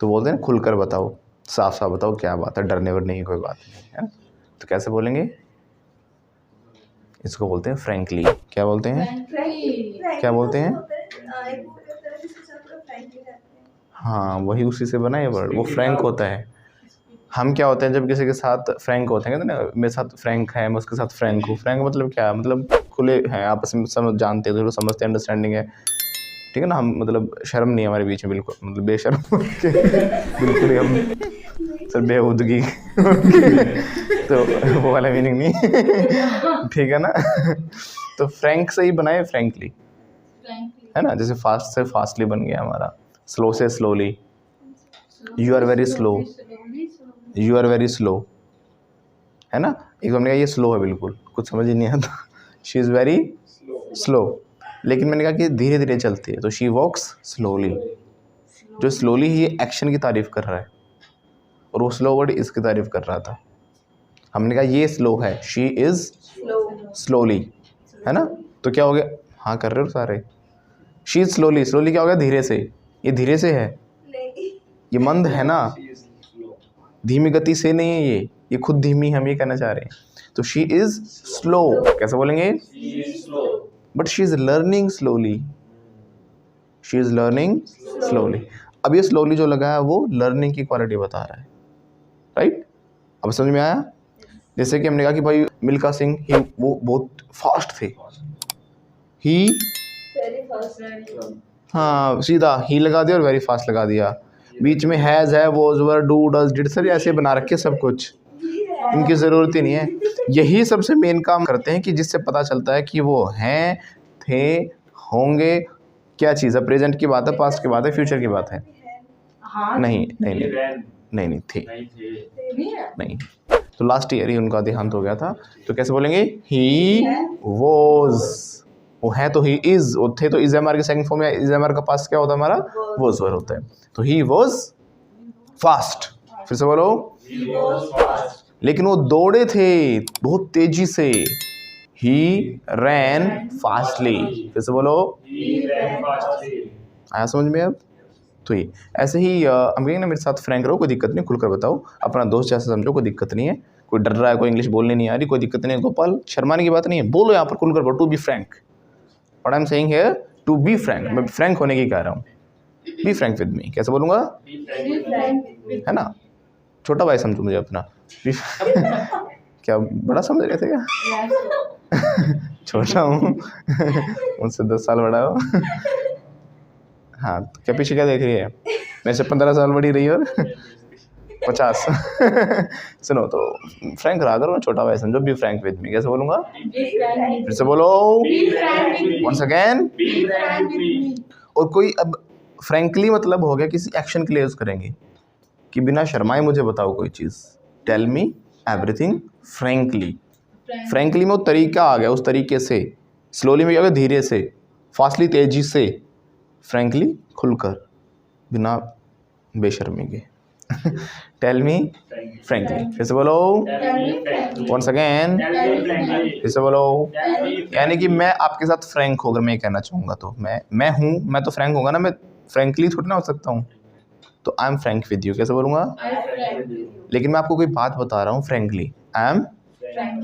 तो बोलते हैं खुलकर बताओ, साफ साफ बताओ क्या बात है, डरने वरने की कोई बात नहीं है। तो कैसे बोलेंगे? इसको बोलते हैं फ्रैंकली। क्या बोलते हैं? क्या बोलते हैं? हाँ, वही उसी से बना है वर्ड, वो फ्रैंक होता है। हम क्या होते हैं जब किसी के साथ फ्रैंक होते हैं, कहते हैं ना मेरे साथ फ्रैंक है, मैं उसके साथ फ्रैंक हूँ। फ्रैंक मतलब क्या? मतलब खुले हैं, आपस में समझ जानते हैं, समझते हैं, अंडरस्टैंडिंग है, ठीक है ना। हम मतलब शर्म नहीं है हमारे बीच में, बिल्कुल मतलब बेशर्म बिल्कुल ही हम सर बेहूदगी तो वो वाला मीनिंग नहीं ठीक है ना। तो फ्रैंक से ही बनाए फ्रैंकली, है ना। जैसे फास्ट से फास्टली बन गया हमारा, स्लो से slowly. You are very slow, you are very slow, है ना। एक हमने कहा ये स्लो है, बिल्कुल कुछ समझ ही नहीं आता। शी इज़ वेरी स्लो, लेकिन मैंने कहा कि धीरे धीरे चलती है, तो शी वॉक्स स्लोली। जो स्लोली है ये एक्शन की तारीफ कर रहा है, और वो स्लो वर्ड इसकी तारीफ कर रहा था। हमने कहा ये स्लो है, शी इज़ स्लोली, है ना। तो क्या हो गया? हाँ कर रहे हो सारे। शी इज़ स्लोली, स्लोली क्या हो गया? धीरे से। ये धीरे से है, ये मंद है ना, धीमी गति से नहीं है ये खुद धीमी, हम ये कहना चाह रहे हैं। तो शी इज़ स्लो, कैसे बोलेंगे? But she is learning slowly, she is learning slowly. अब ये स्लोली जो लगा है वो लर्निंग की क्वालिटी बता रहा है, राइट। अब समझ में आया? जैसे कि हमने कहा कि भाई मिल्खा सिंह ही वो बहुत फास्ट थे, ही, हाँ सीधा ही लगा दिया और वेरी फास्ट लगा दिया। बीच में हैज़ है, was, were, do, does, did, sir ऐसे बना रखे सब कुछ, इनकी ज़रूरत ही नहीं है। यही सबसे मेन काम करते हैं कि जिससे पता चलता है कि वो हैं, थे, होंगे। क्या चीज़ है? प्रेजेंट की बात है, पास्ट की बात है, फ्यूचर की बात है? नहीं नहीं नहीं नहीं नहीं थे नहीं। तो लास्ट ईयर ही उनका देहांत हो गया था। तो कैसे बोलेंगे? ही वॉज, वो है तो ही इज़, वो थे तो इज़ एम आर की सेकंड फॉर्म, या इज़ एम आर का पास्ट क्या होता है हमारा? वॉज वर होता है। तो ही वॉज फास्ट, फिर से बोलो, लेकिन वो दौड़े थे बहुत तेजी से। ही रैन फास्टली, फिर से बोलो, आया समझ में अब? तो ये ऐसे ही हम कहेंगे ना मेरे साथ फ्रैंक रहो, कोई दिक्कत नहीं, खुलकर बताओ, अपना दोस्त जैसे समझो, कोई दिक्कत नहीं है। कोई डर रहा है, कोई इंग्लिश बोलने नहीं आ रही, कोई दिक्कत नहीं है गोपाल, शर्माने की बात नहीं है, बोलो यहाँ पर खुलकर बोलो, to be frank. What I am saying here, to be frank, मैं फ्रैंक होने की कह रहा हूँ। बी फ्रैंक विद मी, कैसे बोलूँगा? है ना, छोटा भाई समझो मुझे अपना। क्या बड़ा समझ रहे थे क्या? छोटा हूँ मुझसे 10 साल बड़ा हो। हाँ, तो क्या पीछे क्या देख रही है? मेरे से 15 साल बड़ी रही और 50। सुनो, तो फ्रैंक रहा करो, छोटा भाई समझो, बी फ्रैंक विद मी, कैसे बोलूँगा? फिर से बोलो, वंस अगेन। और कोई अब फ्रैंकली मतलब हो गया किसी एक्शन के लिए यूज़ करेंगे कि बिना शर्माए मुझे बताओ कोई चीज़, tell me everything frankly. Frankly में वो तरीका आ गया, उस तरीके से। स्लोली में क्या हो गया? धीरे से, फास्टली तेजी से, फ्रैंकली खुलकर, बिना बेशर्मी के। टेल मी फ्रैंकली, फिर से बोलो, वंस अगेन, फिर से बोलो। यानी कि मैं आपके साथ फ्रैंक होकर मैं कहना चाहूँगा, तो मैं हूँ, मैं तो फ्रैंक होगा ना, मैं फ्रैंकली थोड़ी ना हो सकता हूँ। तो I am Frank with you, कैसे बोलूँगा? लेकिन मैं आपको कोई बात बता रहा हूँ frankly, I am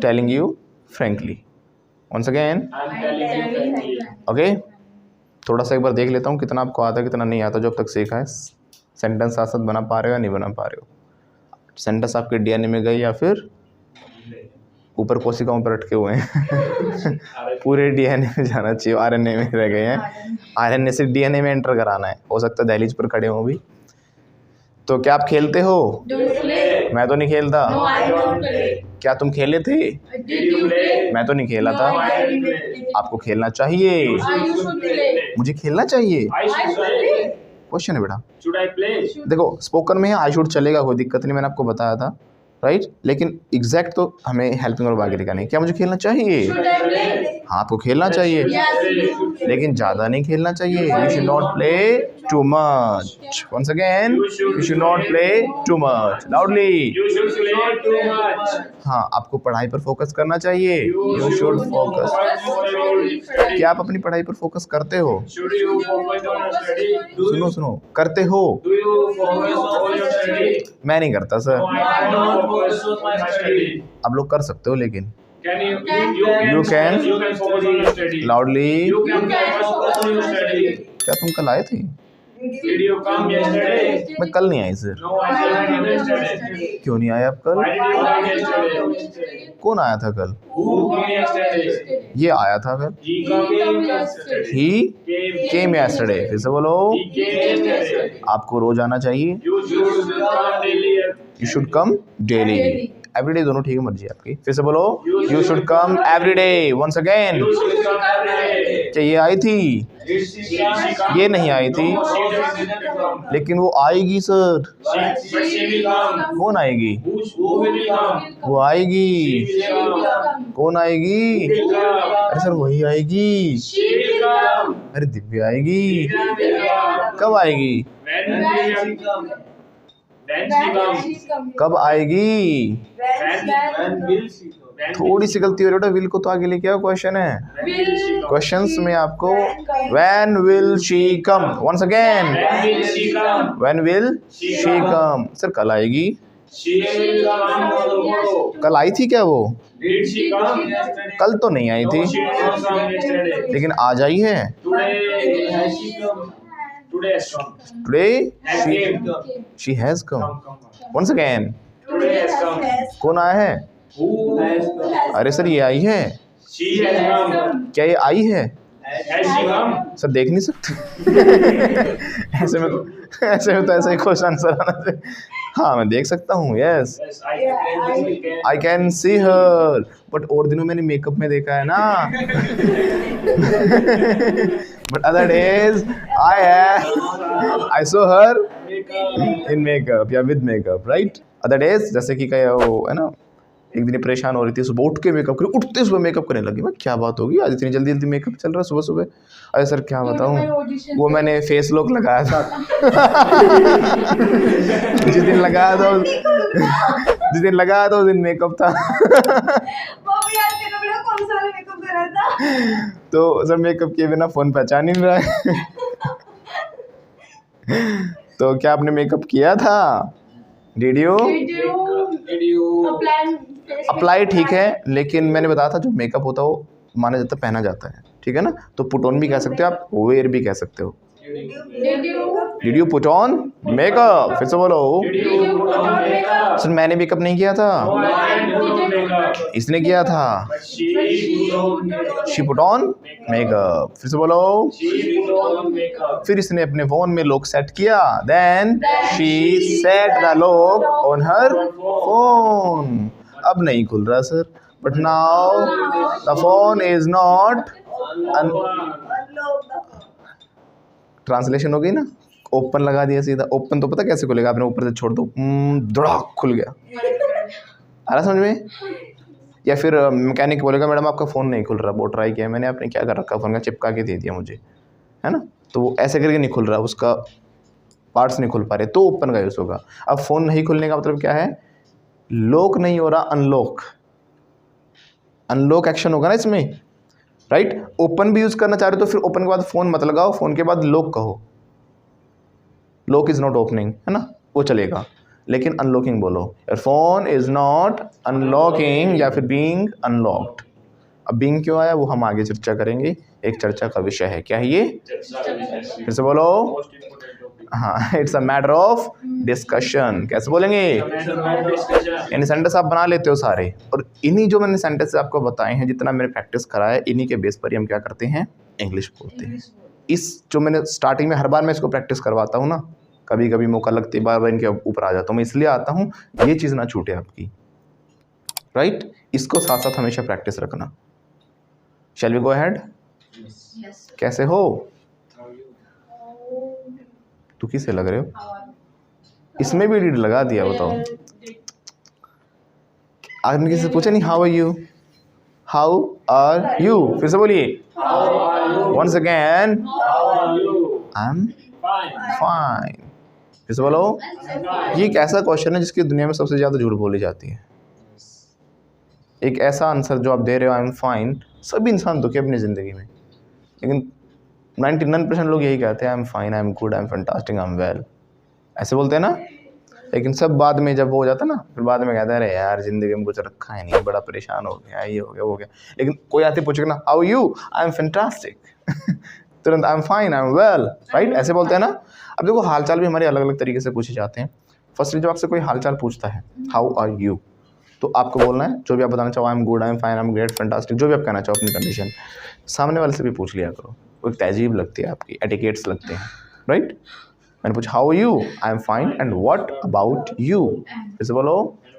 telling you frankly. Once again, okay. थोड़ा सा एक बार देख लेता हूँ कितना आपको आता है, कितना नहीं आता, जो अब तक सीखा है। सेंटेंस साथ साथ बना पा रहे हो या नहीं बना पा रहे हो? सेंटेंस आपके डीएनए में गए या फिर ऊपर कोशिकाओं पर अटके हुए हैं? पूरे डीएनए में जाना चाहिए, आरएनए में रह गए हैं। आरएनए से डीएनए में एंटर कराना है, हो सकता है दहलीज पर खड़े हो भी। तो क्या आप खेलते हो? मैं तो नहीं खेलता। क्या तुम खेले थे? मैं तो नहीं खेला था। आपको खेलना चाहिए, मुझे खेलना चाहिए। क्वेश्चन है बेटा। देखो स्पोकन में आई शुड चलेगा, कोई दिक्कत नहीं, मैंने आपको बताया था, राइट। लेकिन एग्जैक्ट तो हमें हेल्पिंग और आगे लिखा नहीं, क्या मुझे खेलना चाहिए? हाँ, आपको खेलना चाहिए, लेकिन ज़्यादा नहीं खेलना चाहिए। You should not play too much. Once again, you should not play too much. Loudly. हाँ, आपको पढ़ाई पर फोकस करना चाहिए। You should focus. क्या आप अपनी पढ़ाई पर फोकस करते हो? सुनो सुनो, करते हो? मैं नहीं करता सर। आप लोग कर सकते हो, लेकिन you can loudly। क्या तुम कल आए थे? मैं कल नहीं आई सर। क्यों नहीं आए आप कल? कौन आया था कल? ये आया था कल। He came yesterday। फिर से बोलो। आपको रोज आना चाहिए। You should come daily। Everyday दोनों ठीक है, मर्जी आपकी। फिर से बोलो। You should come everyday. Once again. क्या ये आई थी? ये नहीं आई थी, लेकिन वो आएगी सर। कौन आएगी? वो आएगी। कौन आएगी? अरे सर वही आएगी। अरे दिव्या आएगी। कब आएगी? कब आएगी? थोड़ी सी गलती हो रही है। विल को तो आगे लेके आओ। क्वेश्चन है, क्वेश्चंस में आपको when will she come. Once again, when will she come. Sir कल आएगी। कल आई थी क्या वो? कल तो नहीं आई थी, लेकिन आज आई है। Today she has come। Once again, कौन आया है? अरे सर ये आई है। क्या ये आई है? सर देख नहीं सकते। ऐसे में तो ऐसा ही क्वेश्चन आंसर आना चाहिए। हाँ मैं देख सकता हूँ। Yes I can see her. But और दिनों मैंने मेकअप में देखा है ना। But other days I saw her in makeup या with makeup, right? Other days जैसे कि क्या वो है ना, एक दिन परेशान हो रही थी, सुबह उठ के मेकअप करी, उठते सुबह मेकअप करने लगी। मैं क्या बात होगी आज इतनी जल्दी मेकअप चल रहा है सुबह सुबह? अरे सर क्या बताऊँ, वो मैंने फेस लॉक लगाया था। जिस दिन लगाया था उस दिन मेकअप था। तो सर मेकअप किए बिना फोन पहचान ही नहीं रहा है। तो क्या आपने मेकअप किया था? Did you apply? ठीक है, लेकिन मैंने बताया था जो मेकअप होता है वो माना जाता है, पहना जाता है, ठीक है ना? तो पुट ऑन भी कह सकते हो आप, वेयर भी कह सकते हो। Did you put on makeup? फिर से बोलो। सर मैंने मेकअप नहीं किया था, इसने किया था। She put on makeup. फिर से बोलो। फिर इसने अपने फोन में लॉक सेट किया। Then she set the lock on her phone. अब नहीं खुल रहा sir, but now the phone is not. Translation हो गई ना? ओपन लगा दिया सीधा। ओपन तो पता कैसे खुलेगा? आपने ऊपर से छोड़ दो, धड़ाक खुल गया। आ रहा समझ में? या फिर मैकेनिक बोलेगा मैडम आपका फ़ोन नहीं खुल रहा, बहुत ट्राई किया मैंने, आपने क्या कर रखा, फ़ोन का चिपका के दे दिया मुझे, है ना? तो वो ऐसे करके नहीं खुल रहा, उसका पार्ट्स नहीं खुल पा रहे, तो ओपन का यूज़ होगा। अब फ़ोन नहीं खुलने का मतलब क्या है? लॉक नहीं हो रहा, अनलॉक। अनलॉक एक्शन होगा ना इसमें, राइट? ओपन भी यूज़ करना चाह रहे हो तो फिर ओपन के बाद फ़ोन मत लगाओ, फ़ोन के बाद लॉक कहो। लॉक इज़ नॉट ओपनिंग, है ना, वो चलेगा। लेकिन अनलॉकिंग बोलो, your phone is not unlocking या फिर बीइंग अनलॉक्ड। अब बीइंग क्यों आया वो हम आगे चर्चा करेंगे, एक चर्चा का विषय है। क्या है ये? फिर से बोलो। हाँ, it's a matter of discussion. कैसे बोलेंगे? यानी सेंटेंस आप बना लेते हो सारे, और इन्हीं जो मैंने सेंटेंस आपको बताए हैं, जितना मैंने प्रैक्टिस कराया है, इन्हीं के बेस पर ही हम क्या करते हैं? इंग्लिश बोलते हैं। इस जो मैंने स्टार्टिंग में हर बार मैं इसको प्रैक्टिस करवाता हूँ ना, कभी कभी मौका लगती बार बार इनके ऊपर आ जाता हूँ, मैं इसलिए आता हूँ ये चीज़ ना छूटे आपकी, राइट? इसको साथ साथ हमेशा प्रैक्टिस रखना। Shall we go ahead? कैसे हो? दुखी से लग रहे हो, इसमें भी रीड लगा दिया, बताओ। आपने किसी से पूछा नहीं how are you? How are you, फिर से बोलिए once again, I am fine, फिर से बोलो। ये एक ऐसा क्वेश्चन है जिसकी दुनिया में सबसे ज़्यादा झूठ बोली जाती है। एक ऐसा आंसर जो आप दे रहे हो आई एम फाइन, सभी इंसान दुखी अपनी ज़िंदगी में, लेकिन 99% लोग यही कहते हैं आई am fine, I am good, I am fantastic, I am well, ऐसे बोलते हैं ना। लेकिन सब बाद में जब वो हो जाता है ना, फिर बाद में कहते हैं अरे यार ज़िंदगी में कुछ रखा है नहीं, बड़ा परेशान हो गया, ये हो गया वो हो गया। लेकिन कोई आते पूछेगा ना how you, I am fantastic, तुरंत I am fine, I am well, right, ऐसे बोलते हैं ना। अब देखो हालचाल भी हमारे अलग अलग तरीके से पूछे जाते हैं। फर्स्टली जब आपसे कोई हालचाल पूछता है हाउ आर यू, तो आपको बोलना है जो भी आप बताना चाहो, आई am good, I am fine, I am great, fantastic, जो भी आप कहना चाहो अपनी कंडीशन। सामने वाले से भी पूछ लिया करो, वो एक तहजीब लगती है आपकी, एटिकेट्स लगते हैं, राइट। मैंने पूछा how you, I am fine, and what about you, जैसे बोलो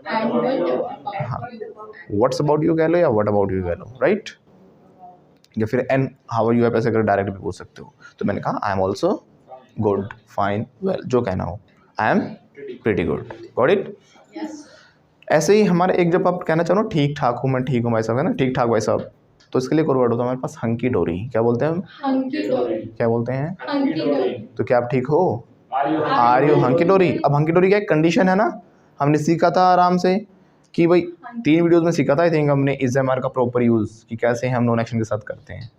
हाँ, व्हाट्स अबाउट यू कह लो या व्हाट अबाउट यू कह लो, राइट। या फिर एंड हाउ आर यू आप ऐसे कर डायरेक्ट भी पूछ सकते हो। तो मैंने कहा I am also good, fine, well, जो कहना हो, I am pretty good, got it. ऐसे ही हमारे एक जब आप कहना चाहो ठीक ठाक हूँ, मैं ठीक हूँ भाई साहब, है ना, ठीक ठाक भाई साहब, तो इसके लिए एक और वर्ड होता है हमारे पास, हंकी डोरी। क्या बोलते हैं हम? हंकी डोरी। क्या बोलते हैं? हंकी डोरी। तो क्या आप ठीक हो? आर यू हंकी डोरी। अब हंकी डोरी क्या एक कंडीशन है ना, हमने सीखा था आराम से कि भाई 3 वीडियोस में सीखा था आई थिंक हमने इज एम आर का प्रॉपर यूज़ कि कैसे हम नॉन एक्शन के साथ करते हैं।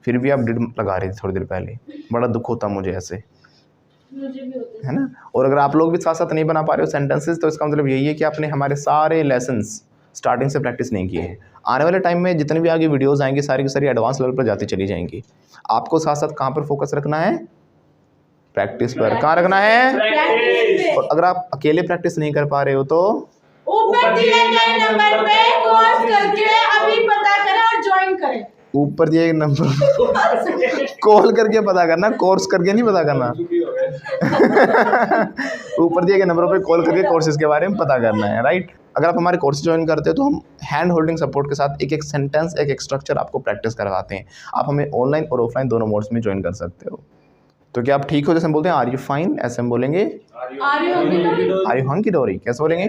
फिर भी आप डिड लगा रहे थे थोड़ी देर पहले, बड़ा दुख होता मुझे ऐसे, है ना। और अगर आप लोग भी साथ साथ नहीं बना पा रहे हो सेंटेंसेस, तो इसका मतलब यही है कि आपने हमारे सारे लेसन्स स्टार्टिंग से प्रैक्टिस नहीं किए हैं। आने वाले टाइम में जितने भी आगे वीडियोस आएंगी सारी की सारी एडवांस लेवल पर जाती चली जाएंगी। आपको साथ साथ कहाँ पर फोकस रखना है? प्रैक्टिस पर। कहाँ रखना है? और अगर आप अकेले प्रैक्टिस नहीं कर पा रहे हो तो ऊपर दिए गए नंबर पे कॉल करके अभी पता करें और ज्वाइन करें। ऊपर दिए गए नंबर कॉल करके पता करना, कोर्स करके नहीं पता करना। ऊपर दिए गए नंबरों पे कॉल करके कोर्सेज के बारे में पता करना है, राइट। अगर आप हमारे कोर्स ज्वाइन करते हो तो हम हैंड होल्डिंग सपोर्ट के साथ एक एक सेंटेंस, एक एक स्ट्रक्चर आपको प्रैक्टिस करवाते हैं। आप हमें ऑनलाइन और ऑफलाइन दोनों मोड्स में ज्वाइन कर सकते हो। तो क्या आप ठीक हो? जैसे हम बोलते हैं आर यू फाइन, ऐसे हम बोलेंगे आर यू हंकी डोरी। कैसे बोलेंगे?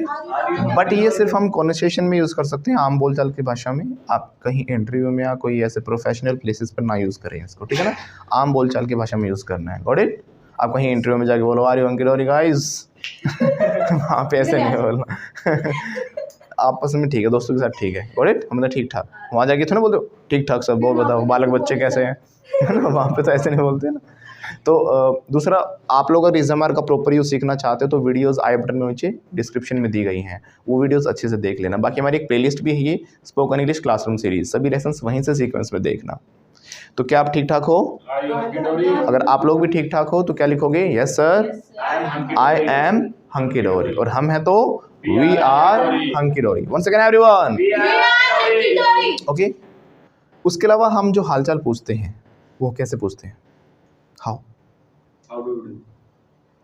बट ये सिर्फ हम कॉन्वर्सेशन में यूज़ कर सकते हैं, आम बोलचाल की भाषा में। आप कहीं इंटरव्यू में या कोई ऐसे प्रोफेशनल प्लेसेस पर ना यूज़ करें इसको, ठीक है ना। आम बोलचाल की भाषा में यूज़ करना है, गॉट इट। आप कहीं इंटरव्यू में जाके बोलो आर यू हंकी डोरी गाइस, वहाँ पे ऐसे नहीं बोलना। आपस में ठीक है, दोस्तों के साथ ठीक है, गॉट इट, मतलब ठीक ठाक। वहाँ जाके तो ना बोलते हो ठीक ठाक सब, बोल बताओ बालक बच्चे कैसे हैं, है ना। वहाँ पे तो ऐसे नहीं बोलते ना। तो दूसरा, आप लोग अगर इज़ एम आर का प्रॉपर यूज़ सीखना चाहते हो तो वीडियोस आई बटन में नीचे डिस्क्रिप्शन में दी गई हैं, वो वीडियोस अच्छे से देख लेना। बाकी हमारी एक प्लेलिस्ट भी है ये स्पोकन इंग्लिश क्लासरूम सीरीज, सभी लेसन्स वहीं से सीक्वेंस में देखना। तो क्या आप ठीक ठाक हो? अगर आप लोग भी ठीक ठाक हो तो क्या लिखोगे? Yes sir, I am hunky dory. और हम हैं तो we are hunky dory. Once again everyone, okay. उसके अलावा हम जो हालचाल पूछते हैं वो कैसे पूछते हैं?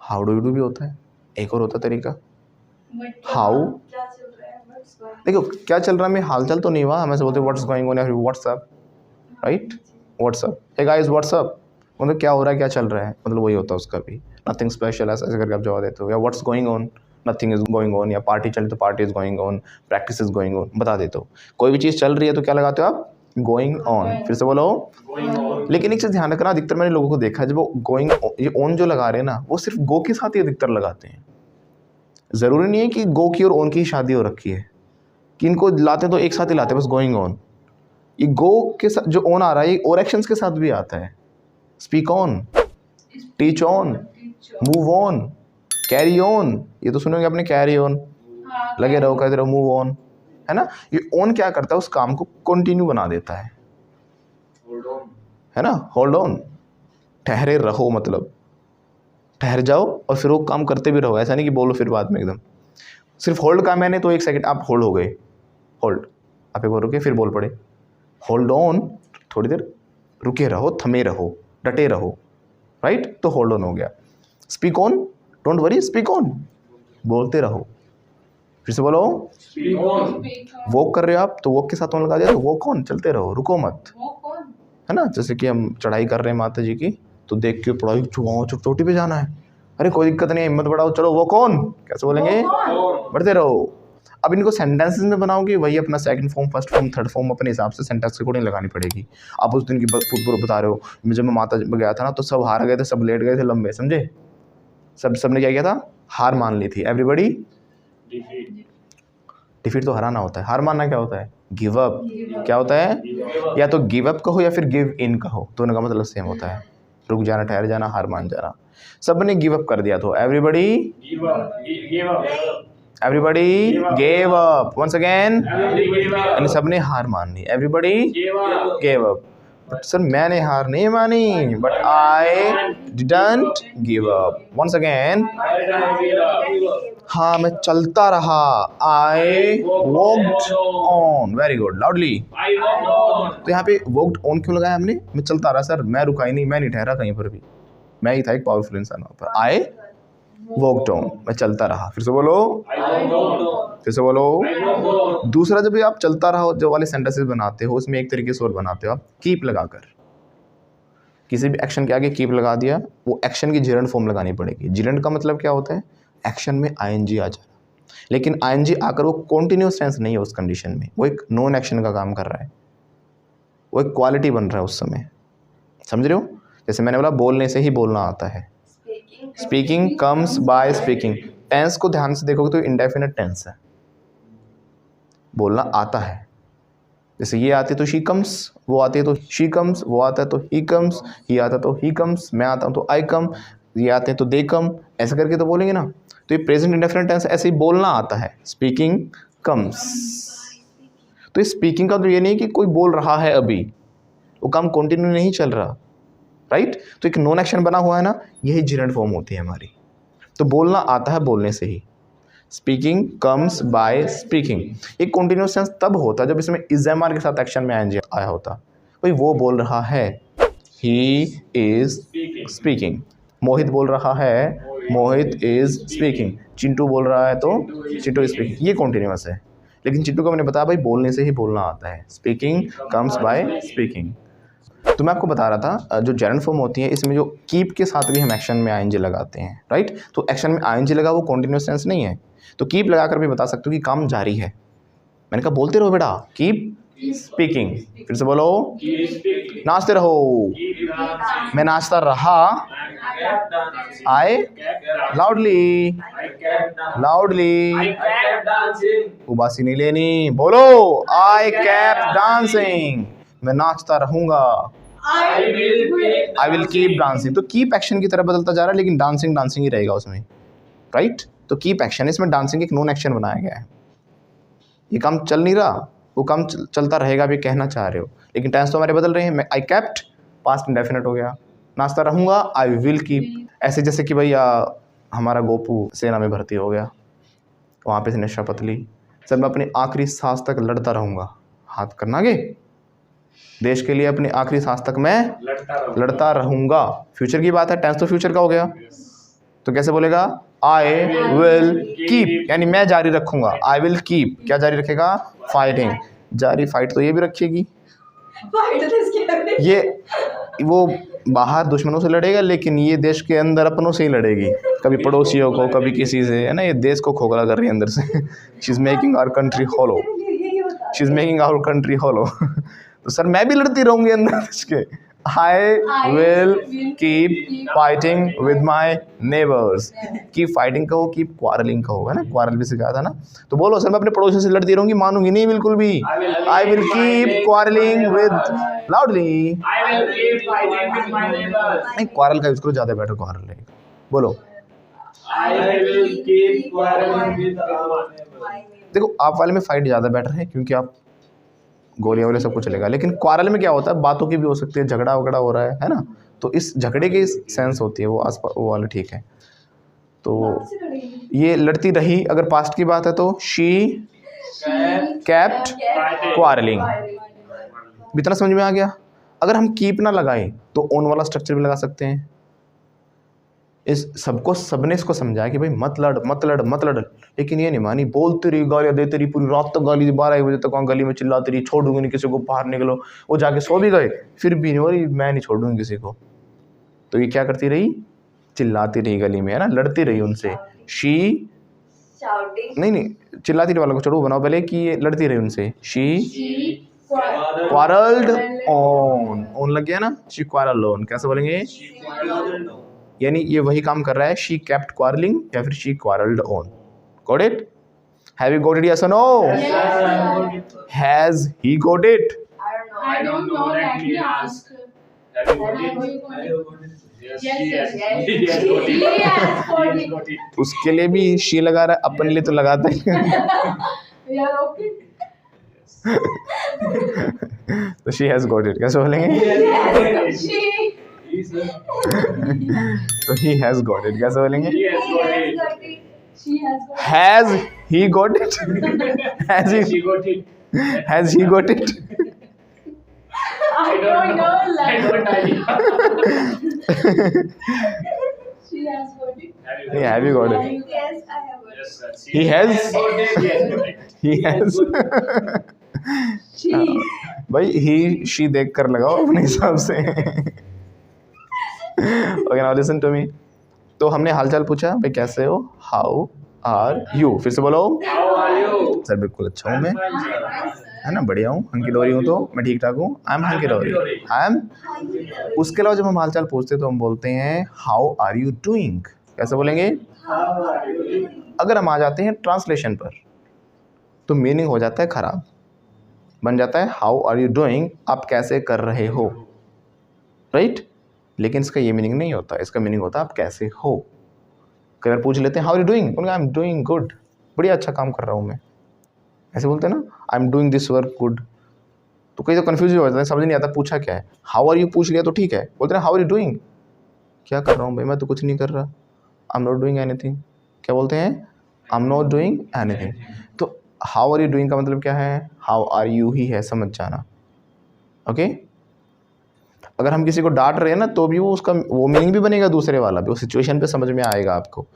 हाउ डू यू डू भी होता है, एक और होता तरीका हाउ। देखो क्या चल रहा है, मैं हालचाल तो नहीं हुआ, हमें से बोलते व्हाट्स गोइंग ऑन या फिर what's up, right. What's up, hey guys what's up, मतलब क्या हो रहा है, क्या चल रहा है, मतलब वही होता है उसका भी। नथिंग स्पेशल, ऐसे करके आप जवाब देते हो। या what's going on, nothing is going on. या पार्टी चल तो party is going on, practice is going on, बता देते हो। कोई भी चीज़ चल रही है तो क्या लगाते हो आप? Going on. फिर से बोलो। लेकिन एक चीज़ ध्यान रखना, अधिकतर मैंने लोगों को देखा है जब वो गोइंग, ये ऑन जो लगा रहे हैं ना, वो सिर्फ गो के साथ ही अधिकतर लगाते हैं। ज़रूरी नहीं है कि गो की और ऑन की शादी हो रखी है, कि इनको लाते हैं तो एक साथ ही लाते हैं बस गोइंग ऑन। ये गो के साथ जो ऑन आ रहा है ये और एक्शंस के साथ भी आता है। Speak on, teach on, move on, carry on, ये तो सुनोगे आपने, कैरी ऑन, लगे रहो, कहते रहो, मूव ऑन, है ना। ये ऑन क्या करता है, उस काम को कंटिन्यू बना देता है ना। होल्ड ऑन, ठहरे रहो, मतलब ठहर जाओ और फिर वो काम करते भी रहो, ऐसा नहीं कि बोलो फिर बाद में एकदम। सिर्फ होल्ड का मैंने तो एक सेकंड आप होल्ड हो गए, होल्ड, आप एक बार रुके फिर बोल पड़े। होल्ड ऑन, थोड़ी देर रुके रहो, थमे रहो, डटे रहो, राइट, तो होल्ड ऑन हो गया। Speak on, don't worry, speak on, बोलते रहो। फिर से बोलो। वॉक कर रहे हो आप तो वॉक के साथ ऑन लगा दिया तो वॉक ऑन, चलते रहो, रुको मत, है ना। जैसे कि हम चढ़ाई कर रहे हैं माता जी की, तो देख के पढ़ाई चोटी पे जाना है, अरे कोई दिक्कत नहीं, हिम्मत बढ़ाओ, चलो वॉक ऑन, कैसे बोलेंगे? बढ़ते रहो। अब इनको सेंटेंसेस में बनाओगे, वही अपना second form, first form, third form अपने हिसाब से सेंटेंस के अकॉर्डिंग लगानी पड़ेगी। आप उस दिन की पूर्व बता रहे हो, जब मैं माता गया था ना तो सब हार गए थे, सब लेट गए थे लंबे, समझे? सबने क्या किया था? हार मान ली थी। एवरीबॉडी डिफीट तो हराना होता है, हार मानना क्या होता है? Give up. क्या होता है? या तो गिव अप कहो या फिर गिव इन कहो, दोनों का मतलब सेम होता है। रुक जाना, ठहर जाना, हार मान जाना। सबने गिव अप कर दिया, तो everybody gave up. Once again, यानी सबने हार मान ली। Everybody gave up. But sir मैंने हार नहीं मानी, but I didn't give up. Once again, हाँ मैं चलता रहा, I walked on. Very good, loudly. तो यहाँ पे वॉक्ड ऑन क्यों लगाया हमने? मैं चलता रहा सर, मैं रुका ही नहीं, मैं नहीं ठहरा कहीं पर भी, मैं ही था एक पावरफुल इंसान वहाँ पर। आई वॉक्ड ऑन, मैं चलता रहा। फिर से बोलो, फिर से बोलो। दूसरा, जब भी आप चलता रहो जो वाले सेंटेंसेस बनाते हो, उसमें एक तरीके से और बनाते हो आप, कीप लगाकर। किसी भी एक्शन के आगे कीप लगा दिया, वो एक्शन की जिरंड फॉर्म लगानी पड़ेगी। जिरंड का मतलब क्या होता है? एक्शन में आईएनजी आ जाना। लेकिन आईएनजी आकर वो कॉन्टिन्यूस टेंस नहीं है उस कंडीशन में, वो एक नॉन एक्शन का काम कर रहा है, वो एक क्वालिटी बन रहा है उस समय। समझ रहे हो? जैसे मैंने बोला बोलने से ही बोलना आता है। Speaking comes by speaking. Tense को ध्यान से देखोगे तो इंडेफिनिट टेंस है, बोलना आता है। जैसे ये आती है तो शी कम्स, वो आती है तो शी कम्स, वो आता है तो ही कम्स, ये आता है तो ही कम्स, मैं आता हूँ तो आई कम, ये आते हैं तो दे कम, ऐसे करके तो बोलेंगे ना। तो ये प्रेजेंट इंडेफिनिट टेंस, ऐसे ही बोलना आता है। Speaking comes. तो इस स्पीकिंग का तो ये नहीं कि कोई बोल रहा है अभी, वो काम कंटिन्यू नहीं चल रहा, राइट? तो एक नॉन एक्शन बना हुआ है ना, यही जिरंड फॉर्म होती है हमारी। तो बोलना आता है बोलने से ही। Speaking comes by speaking. एक कंटिन्यूअस टेंस तब होता जब इसमें इज़ के साथ एक्शन में आईएनजी आया होता। भाई वो बोल रहा है, ही इज स्पीकिंग। मोहित बोल रहा है, मोहित इज स्पीकिंग। चिंटू बोल रहा है तो चिंटू इज स्पीकिंग। ये कंटिन्यूअस है। लेकिन चिंटू को मैंने बताया भाई बोलने से ही बोलना आता है। Speaking comes by speaking. तो मैं आपको बता रहा था जो जेरंड फॉर्म होती है, इसमें जो कीप के साथ भी हम एक्शन में आईएनजी लगाते हैं, राइट? तो एक्शन में आईएनजी लगा वो कॉन्टिन्यूस टेंस नहीं है, तो कीप लगाकर भी बता सकते हो कि काम जारी है। मैंने कहा बोलते रहो बेटा, कीप स्पीकिंग। फिर से बोलो, नाचते रहो। मैं नाचता रहा, आई लाउडली, लाउडली। उबासी नहीं लेनी, बोलो आई केप्ट डांसिंग। मैं नाचता रहूंगा, आई विल कीप डांसिंग। तो कीप एक्शन की तरह बदलता जा रहा है, लेकिन डांसिंग डांसिंग ही रहेगा उसमें, राइट? तो कीप एक्शन, इसमें डांसिंग एक नॉन एक्शन बनाया गया है। ये काम चल नहीं रहा, वो काम चलता रहेगा, भी कहना चाह रहे हो, लेकिन टेंस तो हमारे बदल रहे हैं। मैं आई केप्ट, पास्ट इंडेफिनिट हो गया। नाचता रहूंगा, आई विल कीप। ऐसे जैसे कि भैया हमारा गोपू सेना में भर्ती हो गया, वहाँ पे इसने शपथ ली, सर मैं अपनी आखिरी सांस तक लड़ता रहूंगा। हाथ करना आगे, देश के लिए अपनी आखिरी सांस तक मैं लड़ता रहूंगा। फ्यूचर की बात है, टेंस तो फ्यूचर का हो गया। तो कैसे बोलेगा? आई विल कीप, यानी मैं जारी रखूंगा। आई विल कीप, क्या जारी रखेगा? फाइटिंग। जारी फाइट तो ये भी रखेगी, ये वो बाहर दुश्मनों से लड़ेगा, लेकिन ये देश के अंदर अपनों से ही लड़ेगी, कभी पड़ोसियों को, कभी किसी से, है ना। ये देश को खोखला कर रही है अंदर से। She is making our country hollow, she is making our country hollow. तो सर मैं भी लड़ती रहूंगी अंदर देश के। I will keep fighting with my neighbours. Keep fighting कहो, कीप क्वारलिंग कहो, है ना, क्वारल भी सिखाया था ना। तो बोलो सर मैं अपने पड़ोसियों से लड़ती रहूंगी, मानूंगी नहीं बिल्कुल भी। आई will keep quarrelling with, loudly, नहीं क्वारल का यूज करो, ज्यादा बेटर क्वारल रहेगा। बोलो, देखो आप वाले में फाइट ज़्यादा बेटर है, क्योंकि आप गोलियां वोलियां सब कुछ चलेगा, लेकिन क्वारल में क्या होता है, बातों की भी हो सकती है, झगड़ा वगड़ा हो रहा है ना, तो इस झगड़े की सेंस होती है, वो आसपास वो वाला ठीक है। तो ये लड़ती रही, अगर पास्ट की बात है तो शी केप्ट क्वारलिंग। इतना समझ में आ गया? अगर हम कीप ना लगाएं तो ऑन वाला स्ट्रक्चर भी लगा सकते हैं। इस सबको सबने इसको समझाया कि भाई मत लड़ मत लड़ मत लड़, लेकिन ये नहीं मानी, बोलती रही, गालियाँ देती रही, पूरी रात तक गाली, 12-1 बजे तक वहाँ गली में चिल्लाती रही, छोड़ूंगी नहीं किसी को, बाहर निकलो। वो जाके सो भी गए, फिर भी नहीं हो रही, मैं नहीं छोड़ूंगी किसी को। तो ये क्या करती रही? चिल्लाती रही गली में, है ना, लड़ती रही उनसे। She shouting. नहीं चिल्लाती वालों को छोड़ो, बनाओ पहले कि ये लड़ती रही उनसे। शी She quarreled on लग गया ना, शी quarreled on, कैसे बोलेंगे? यानी ये वही काम कर रहा है, शी kept quarreling या फिर she quarreled on. Got it? Have you got it? Yes or no? Yes. Has he got it? I don't know. Let me ask. Have you got it? Yes, Yes, she yes, has. yes. He has got it. He has got He it. has got it. उसके लिए भी she लगा रहा है, अपने लिए तो लगाता ही We are okay. तो शी हैज गॉट इट कैसे बोलेंगे? Yes. She. He तो ही हैज गॉट इट कैसे बोलेंगे? has got it. got it. She has got it. Has he got it? Has She he got it. Has he got it? I don't know. I don't know. She has got it. Have you got it? Yes, I have got it. Yes, sir. He has? got it. He has got it. He has She. भाई ही she देख कर लगाओ अपने हिसाब से। Okay now listen to me. तो हमने हालचाल पूछा भाई कैसे हो, हाउ आर यू, फिर से बोलो। How are you? सर बिल्कुल अच्छा हूँ मैं, Fine, sir. है ना, बढ़िया हूँ, हंकी डोरी हूँ, तो मैं ठीक ठाक हूँ, आई एम हंकी डोरी, आई एम। उसके अलावा जब हम हालचाल पूछते हैं तो हम बोलते हैं हाउ आर यू डूइंग, कैसे बोलेंगे? How are you? अगर हम आ जाते हैं ट्रांसलेशन पर तो मीनिंग हो जाता है ख़राब, बन जाता है हाउ आर यू डूइंग, आप कैसे कर रहे हो, राइट? लेकिन इसका ये मीनिंग नहीं होता, इसका मीनिंग होता है आप कैसे हो। कई बार पूछ लेते हैं हाउ आर यू डूइंग, बोलेंगे आई एम डूइंग गुड, बढ़िया अच्छा काम कर रहा हूँ मैं, ऐसे बोलते हैं ना, I am doing this work good. तो कई तो कन्फ्यूज हो जाता है, समझ नहीं आता पूछा क्या है। हाउ आर यू पूछ लिया तो ठीक है, बोलते हैं हाउ आर यू डूइंग, क्या कर रहा हूँ भाई, मैं तो कुछ नहीं कर रहा, I am not doing anything. क्या बोलते हैं? I am not doing anything. तो हाउ आर यू डूइंग का मतलब क्या है? हाउ आर यू ही है, समझ जाना, ओके? अगर हम किसी को डांट रहे हैं ना तो भी वो उसका वो मीनिंग भी बनेगा दूसरे वाला भी, वो सिचुएशन पे समझ में आएगा आपको।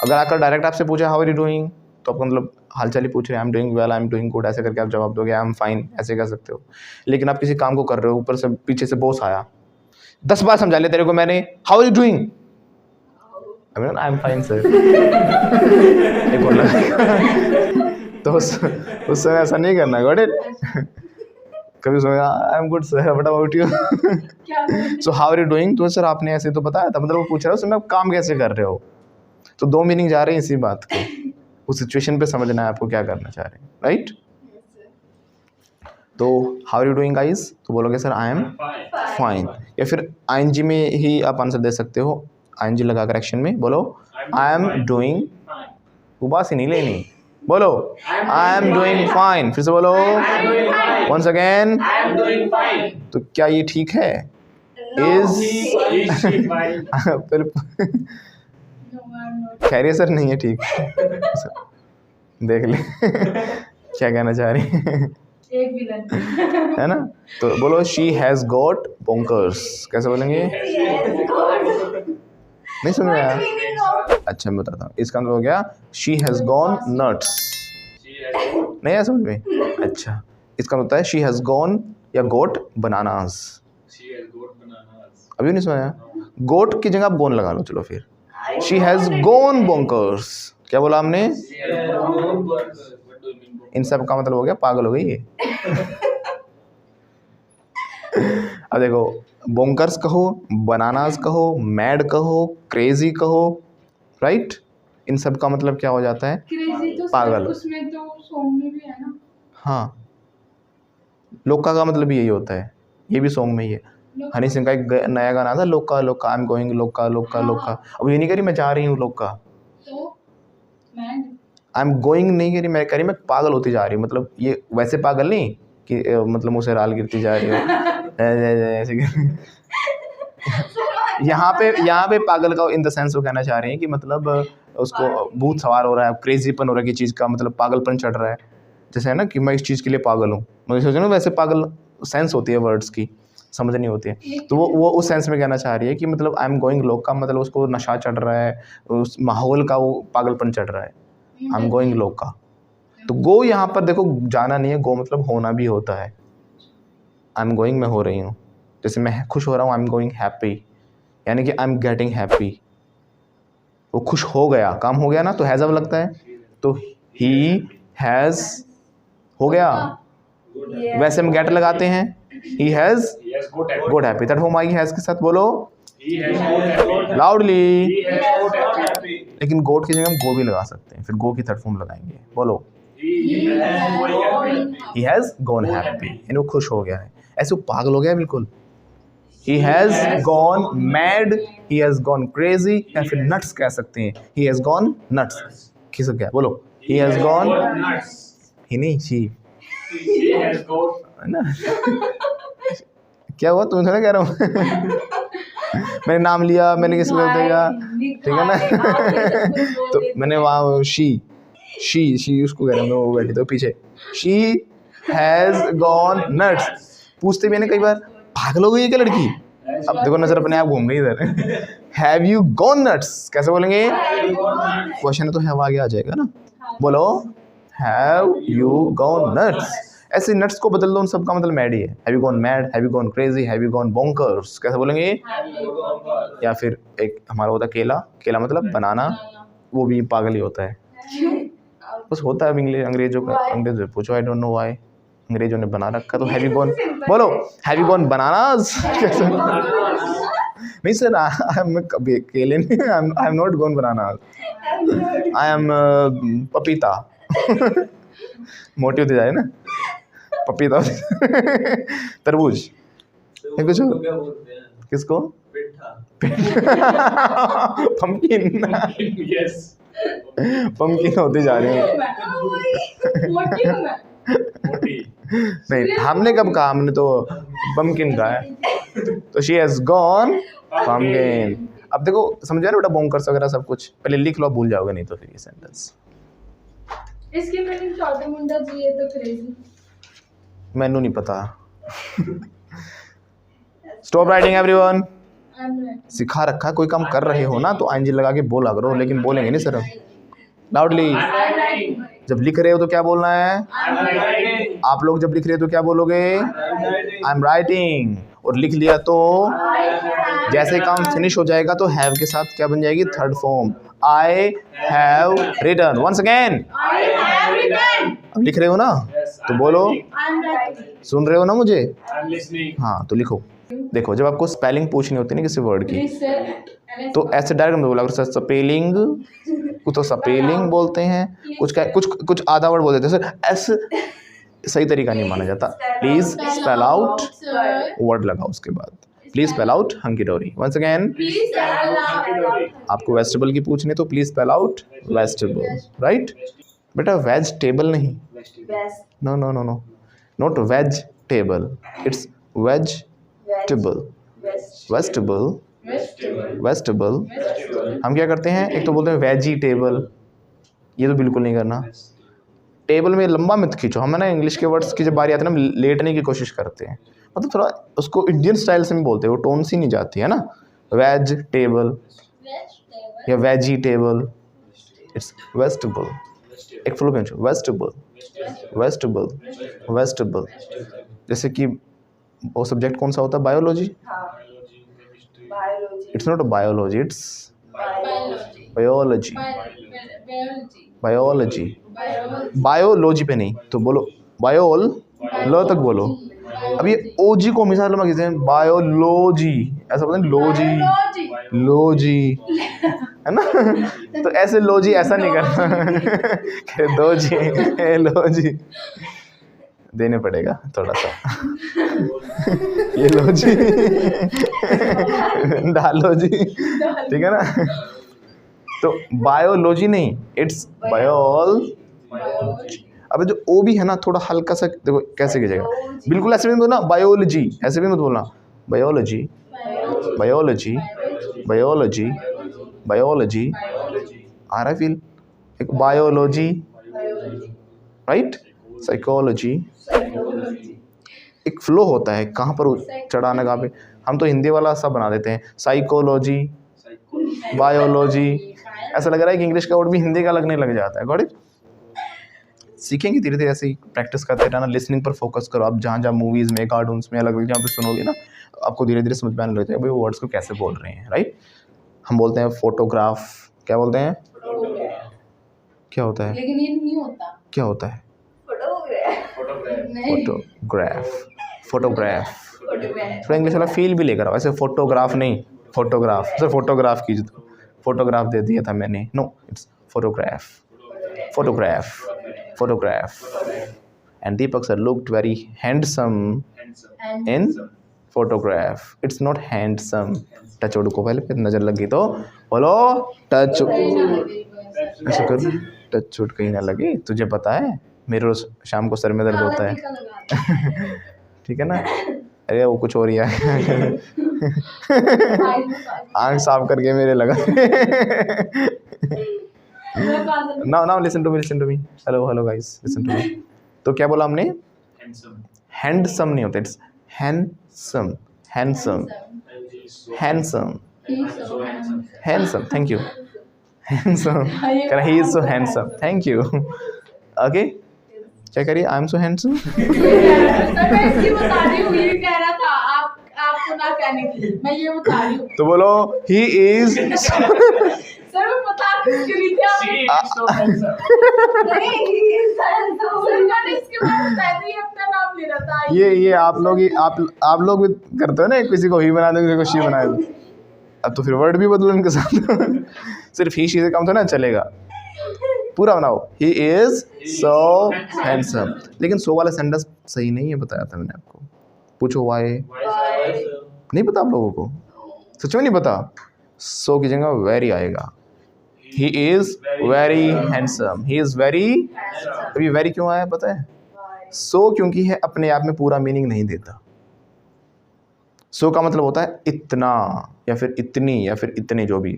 अगर आकर डायरेक्ट आपसे पूछा हाउ आर यू डूइंग तो आपको मतलब हालचाल ही पूछ रहे हैं, I am doing well, I am doing good, ऐसे करके आप जवाब दोगे आई एम फाइन, ऐसे कर सकते हो। लेकिन आप किसी काम को कर रहे हो, ऊपर से पीछे से बॉस आया, 10 बार समझा लिया तेरे को मैंने, how are you doing, I am fine sir, एक और लगा। तो उस समय ऐसा नहीं करना, गॉट इट? कभी सोचेगा I am good sir, what about you? क्या so how are you doing, तो सर आपने ऐसे तो बताया था, मतलब वो पूछ रहा है उसमें आप काम कैसे कर रहे हो। तो दो मीनिंग जा रहे हैं इसी बात के, उस सिचुएशन पे समझना है आपको क्या करना चाह रहे हैं, राइट? तो how are you doing guys, तो बोलोगे sir I am Fine. Fine, या फिर आईएनजी में ही आप आंसर दे सकते हो, आईएनजी लगा कर एक्शन में बोलो आई एम डूइंग, Fine. उबासी नहीं लेनी, बोलो आई एम डूइंग फाइन, फिर से बोलो once again. I am doing fine. तो क्या ये ठीक है? No. Is Is she fine? फिर No, I'm not. खैरियत सर नहीं है ठीक, देख ले क्या कहना चाह रही है, एक विलन। है ना? तो बोलो शी हैज़ गॉट बोंकर्स, कैसे बोलेंगे? नहीं समझ में आया? अच्छा मैं बताता हूँ, इसका मतलब हो गया she has gone nuts, She has got. नहीं आया समझ में? अच्छा इसका मतलब होता है शी हैज़ गॉन या गोट bananas, She has got bananas. अभी नहीं सुनाया? गोट की जगह आप गोन लगा लो, चलो फिर शी हैज़ गॉन बोंकर्स, क्या बोला हमने? She has got burgers. What do you mean? इन सब का मतलब हो गया पागल हो गई ये। अब देखो बोंकर्स कहो, बनानास कहो, मैड कहो, क्रेजी कहो, राइट? इन सब का मतलब क्या हो जाता है? क्रेजी तो पागल। उसमें तो सॉन्ग में भी है ना। हाँ, लोका का मतलब यही होता है, ये भी सॉन्ग में ही है। हनी सिंह का एक नया गाना था लोका लोका, आई एम गोइंग लोका लोका लोका। अब ये नहीं करी मैं जा रही हूँ लोका, तो मैं आई एम गोइंग नहीं करी, मैं करी मैं पागल होती जा रही हूँ, मतलब ये वैसे पागल नहीं कि मतलब मुझसे राल गिरती जा रही हो ऐसे यहाँ पे पागल का इन द सेंस वो कहना चाह रहे हैं कि मतलब उसको भूत सवार हो रहा है, क्रेजीपन हो रहा है कि चीज़ का, मतलब पागलपन चढ़ रहा है। जैसे है ना कि मैं इस चीज़ के लिए पागल हूँ, मुझे सोचो ना वैसे पागल सेंस होती है वर्ड्स की, समझ नहीं होती है। तो वो उस सेंस में कहना चाह रही है कि मतलब आई एम गोइंग लोक का मतलब उसको नशा चढ़ रहा है, उस माहौल का वो पागलपन चढ़ रहा है, आई एम गोइंग लोक का। तो गो यहाँ पर देखो जाना नहीं है, गो मतलब होना भी होता है। आई एम गोइंग मैं हो रही हूँ, जैसे मैं खुश हो रहा हूँ आई एम गोइंग हैप्पी, यानी कि आई एम गेटिंग हैप्पी, वो खुश हो गया, काम हो गया ना, तो हैज़ अब लगता है, तो ही हैज़ हो गया। वैसे हम गेट लगाते हैं, he has He has got happy. Good happy. Third form आएगी हैज़ के साथ, बोलो He has got happy. Loudly. He has got happy. लेकिन गोट की जगह हम गो भी लगा सकते हैं, फिर गो की थर्ड फॉर्म लगाएंगे, बोलो He has got happy. He has gone happy, यानी वो खुश हो गया है। ऐसे वो पागल हो गया है बिल्कुल। He has gone mad, he has gone crazy, या फिर नट्स कह सकते हैं, ही हैज़ गॉन नट्स। खिसक गया, बोलो ही हैज़ गॉन, nuts. ही नहीं शी, He has got. है ना। क्या हुआ, तुम्हें थोड़ा कह रहा हूँ। मैंने नाम लिया, मैंने किसी को देगा, ठीक है ना। तो मैंने वहाँ शी उसको कह रहा हूँ, वो बैठी तो पीछे, शी हैज़ गॉन नट्स। पूछते भी है ना कई बार, पागल हो गई है क्या लड़की। अब देखो नजर अपने आप घूम गई इधर। हैव यू गॉन नट्स कैसे बोलेंगे, क्वेश्चन है तो हैव आगे आ जाएगा ना, बोलो हैव यू गॉन नट्स। ऐसे नट्स को बदल दो, उन सबका मतलब मैड ही है। Have you gone mad, have you gone crazy, have you gone bonkers कैसे बोलेंगे। या फिर एक हमारा होता है केला, केला मतलब बनाना, वो भी पागल ही होता है। बस होता है इंग्लिश अंग्रेजों का, अंग्रेज पूछो, आई डोंट नो व्हाई अंग्रेजों ने बना रखा। तो हैव यू गॉन, बोलो हैव यू गॉन बनानास। नहीं सर, केले नहीं, I am not gone bananas, I am पपीता। मोटी होती जाए ना, पपीता। तरबूज, ये कुछ किसको, पंपकिन। Yes. पंपकिन होते जा रहे हैं। Moti. नहीं, हमने कब कहा, हमने तो पंपकिन कहा है। तो शी हैज गॉन पंपकिन। अब देखो समझ रहे हो बेटा, बोंकर्स वगैरह सब कुछ पहले लिख लो, भूल जाओगे नहीं तो फिर ये सेंटेंस। इसकी मीनिंग चौथे मुंडा जी है तो क्रेजी। मैनू नहीं पता। Stop writing everyone. सिखा रखा है, कोई काम कर रहे हो ना तो आईएनजी लगा के बोला करो, लेकिन बोलेंगे नहीं सर लाउडली। जब लिख रहे हो तो क्या बोलना है, आप लोग जब लिख रहे हो तो क्या बोलोगे, आई एम राइटिंग। और लिख लिया तो जैसे काम फिनिश हो जाएगा तो हैव के साथ क्या बन जाएगी, third form, I have written. Once again, अब लिख रहे हो ना तो बोलो, सुन रहे हो ना मुझे, I'm listening. हाँ तो लिखो। देखो जब आपको स्पेलिंग पूछनी होती है ना किसी वर्ड की, तो ऐसे डायरेक्ट मत बोला करो स्पेलिंग, कुछ तो स्पेलिंग बोलते हैं, कुछ आधा वर्ड बोल देते हैं सर, ऐसे सही तरीका नहीं माना जाता। प्लीज स्पेल आउट, वर्ड लगाओ उसके बाद, please spell out hunky dory. Once again, आपको वेजिटेबल की पूछनी तो please spell out vegetable, right बेटा, वेजिटेबल नहीं, no no no no, not vegetable, it's vegetable, vegetable, vegetable. हम क्या करते हैं, एक तो बोलते हैं वेजिटेबल, ये तो बिल्कुल नहीं करना। टेबल में लंबा मत खींचो, हम है ना इंग्लिश के वर्ड्स की जब बारी आती है ना, लेटने की कोशिश करते हैं, मतलब थोड़ा उसको इंडियन स्टाइल से भी बोलते हैं, वो टोन सी नहीं जाती है ना, वेज टेबल या वेजिटेबल, इट्स वेजिटेबल। एक फ्लो पेंचो, वेजिटेबल, वेजिटेबल, वेजिटेबल। जैसे कि वो सब्जेक्ट कौन सा होता है, biology, it's not a biology, it's biology, biology, biology पे नहीं तो बोलो बायोल, ल तक बोलो। अब ये ओजी को हमेशा लगा कहते हैं बायोलॉजी, ऐसा बोलते हैं लोजी, लोजी है ना। तो ऐसे लोजी ऐसा नहीं करना, दो जी लोजी देने पड़ेगा थोड़ा सा। ये लोजी डालो जी, ठीक है ना। तो बायोलॉजी नहीं, इट्स बायोल। अब जो ओ भी है ना थोड़ा हल्का सा, देखो कैसे कीजिएगा, बिल्कुल ऐसे भी मत बोलना बायोलॉजी, ऐसे भी मत बोलना बायोलॉजी, बायोलॉजी, बायोलॉजी, बायोलॉजी। आ रहा है फील, एक बायोलॉजी, राइट, साइकोलॉजी, एक फ्लो होता है कहाँ पर चढ़ाना कहाँ पे। हम तो हिंदी वाला सब बना देते हैं, साइकोलॉजी, बायोलॉजी, ऐसा लग रहा है कि इंग्लिश का वर्ड भी हिंदी का लगने लग जाता है। Got it. सीखेंगे धीरे धीरे, ऐसे ही प्रैक्टिस करते रहना, लिसनिंग पर फोकस करो। आप जहाँ जहाँ मूवीज़ में, कार्टून्स में, अलग अलग जहाँ पे सुनोगे ना, आपको धीरे धीरे समझ में आने लग जाएगा भाई वो वर्ड्स को कैसे बोल रहे हैं, राइट। हम बोलते हैं फोटोग्राफ, क्या बोलते हैं, क्या होता है? लेकिन ये नहीं होता। क्या होता है? Photograph. नहीं, फोटोग्राफ। Photograph photograph. थोड़ा इंग्लिश वाला फील भी लेकर आओ, ऐसे फोटोग्राफ नहीं, फोटोग्राफ सर, फोटोग्राफ कीजिए तो फोटोग्राफ दे दिया था मैंने, no it's photograph, photograph, photograph. And Deepak sir looked very handsome Handsome. In photograph, it's not handsome. Touch word को पहले फिर नज़र लग गई तो बोलो टच, ऐसे कर, टच वर्ड कहीं ना लगे, तुझे पता है मेरे रोज शाम को सर में दर्द होता है। ठीक है ना? अरे वो कुछ हो रही है। आँख साफ करके मेरे लगा। Now listen to me, hello guys, listen to me. तो क्या बोला हमने? Handsome. हैंडसम नहीं होता, it's handsome, handsome, handsome, So handsome. Handsome, thank you, handsome, he is so handsome, thank you. Okay, क्या करिए, I am so handsome. Sir मैं इसकी बता रही हूँ, ये कह रहा था आपको ना कहने की, मैं ये बता रही हूँ। तो बोलो ही इज। सर मैं बता किसके लिए थे She आप? is so handsome. नहीं, सर मैंने इसके बाद बताया था, ये अपना नाम ले रहा था। ये आप लोग ही आप लोग भी करते हो ना, किसी को ही बना दो, किसी को शी बना दो। अब तो फिर वर्ड भी बदलो इनके साथ। सिर्फ ही शी से काम तो ना चलेगा, पूरा बनाओ, ही इज सो हैंडसम। लेकिन सो वाला सेंटेंस सही नहीं है, बताया था मैंने आपको। पूछो वाई, नहीं पता आप लोगों को? सच में नहीं पता? सो की जगह वेरी आएगा। He is very handsome, he is very. अभी वेरी क्यों आया पता है? सो क्योंकि है अपने आप में पूरा मीनिंग नहीं देता। सो का मतलब होता है इतना या फिर इतनी या फिर इतने, जो भी।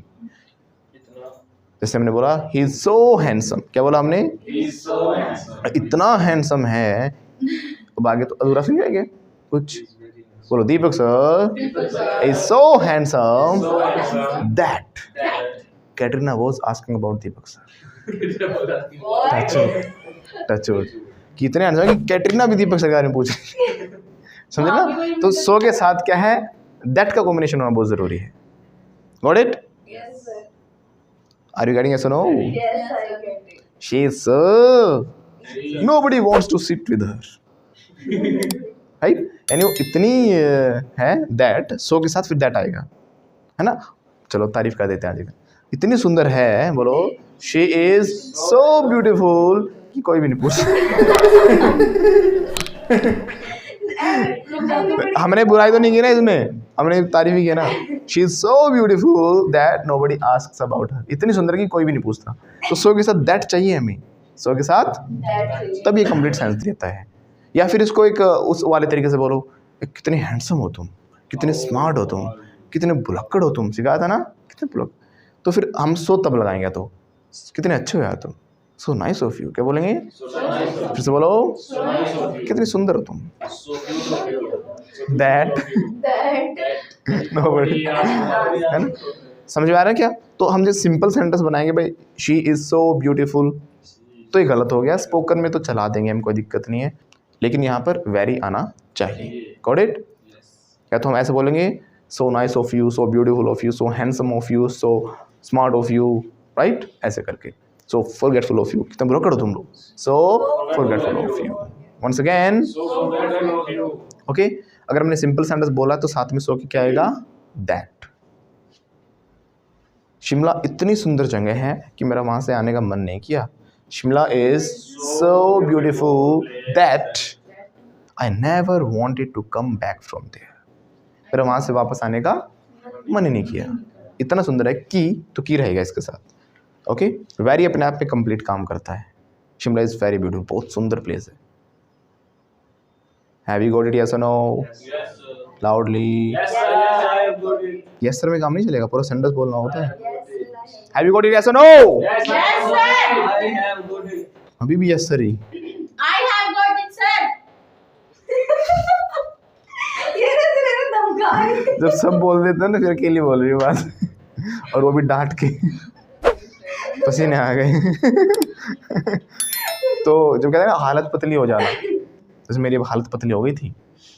जैसे हमने बोला ही इज सो हैंडसम, क्या बोला हमने? He is so handsome. इतना हैंडसम है, अब आगे तो अधूरा सुन जाएंगे कुछ। बोलो Deepak sir is so handsome So handsome. That That. Katrina was asking about Deepak sir. Handsome. Touch कि इतने हैंडसम कि कैटरीना भी दीपक सर के बारे में पूछ रही है। समझे ना? तो सो के साथ क्या है, दैट का कॉम्बिनेशन होना बहुत जरूरी है। Got it? Yes, sir. Are you getting? Yes और no? Yes, I get it. She is so, nobody wants to sit with her, right? यानी वो इतनी है दैट, सो के साथ फिर दैट आएगा, है ना? चलो तारीफ कर देते हैं आज। इतनी सुंदर है, बोलो शी इज सो ब्यूटीफुल कि कोई भी नहीं पूछ। हमने बुराई तो नहीं की ना इसमें, हमने तारीफ ही की ना। She is so beautiful that nobody asks about her, इतनी सुंदर कि कोई भी नहीं पूछता। तो सो के साथ दैट चाहिए हमें, सो के साथ तब ये कंप्लीट सेंस देता है। या फिर इसको एक उस वाले तरीके से बोलो, कितने हैंडसम हो तुम, कितने स्मार्ट हो तुम, कितने भुलक्कड़ हो तुम, सिखाया था ना, कितने भुलक्कड़। तो फिर हम सो तब लगाएंगे, तो कितने अच्छे हो यार तुम, सो नाइस ऑफ यू, क्या बोलेंगे? फिर से बोलो, कितनी सुंदर हो तुम, दैट नोबडी, है ना? समझ में आ रहा है क्या? तो हम जो सिंपल सेंटेंस बनाएंगे, भाई शी इज सो ब्यूटीफुल, तो ये गलत हो गया। स्पोकन में तो चला देंगे हम, कोई दिक्कत नहीं है, लेकिन यहाँ पर वेरी आना चाहिए। Got it? या तो हम ऐसे बोलेंगे, so nice of you, so beautiful of you, so handsome of you, so smart of you, right? ऐसे करके। सो फॉरगेटफुल ऑफ यू, कितना बुरा करो तुम लोग, so forgetful of you. Once again, So forgetful of you. Okay. अगर हमने simple sentence बोला तो साथ में सो की क्या आएगा? दैट। शिमला इतनी सुंदर जगह है कि मेरा वहाँ से आने का मन नहीं किया। Shimla is so beautiful that I never wanted to come back from there, मेरा वहाँ से वापस आने का मन ही नहीं किया। इतना सुंदर है कि, तो की रहेगा इसके साथ। ओके, वेरी अपने आप में कंप्लीट काम करता है। शिमला इज़ वेरी ब्यूटीफुल, बहुत सुंदर प्लेस है। Have you got it? Yes और नो? Yes, sir. लाउडली। Yes, sir. Yes, I have got it. Yes sir में काम नहीं चलेगा, पूरा सेंटेंस बोलना होता है। Have you got it? Yes और no? Yes, I Yes, have sir. got it. I have got it. अभी भी yes sir he. I have got it, sir. ये ना धमकाई। जब सब बोल देते हैं ना, फिर अकेली बोल रही है बात, और वो भी डांट के, पसीने आ गए। तो जब कहते हैं ना हालत पतली हो जाना, जैसे मेरी अब हालत पतली हो गई थी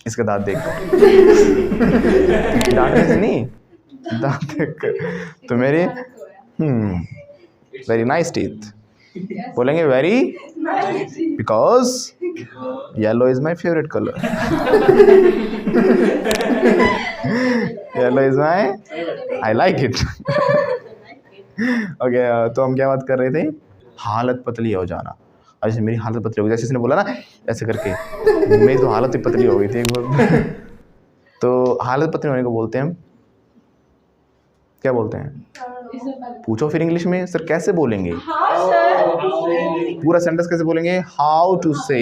इसके दांत देख कर। डांटने से नहीं, दांत देख कर। तो मेरे वेरी नाइस टीथ, बोलेंगे very because yellow is my favourite colour. Yellow is my I like it. Okay, तो हम क्या बात कर रहे थे? हालत पतली हो जाना। अब जैसे मेरी हालत पतली हो गई, जैसे इसने बोला ना ऐसे करके, मेरी तो हालत ही पतली हो गई थी एक बार। तो हालत पतली होने को बोलते हैं हम क्या बोलते हैं? पूछो फिर इंग्लिश में, सर कैसे बोलेंगे? हाँ सर। पूरा सेंटेंस कैसे बोलेंगे? हाउ टू से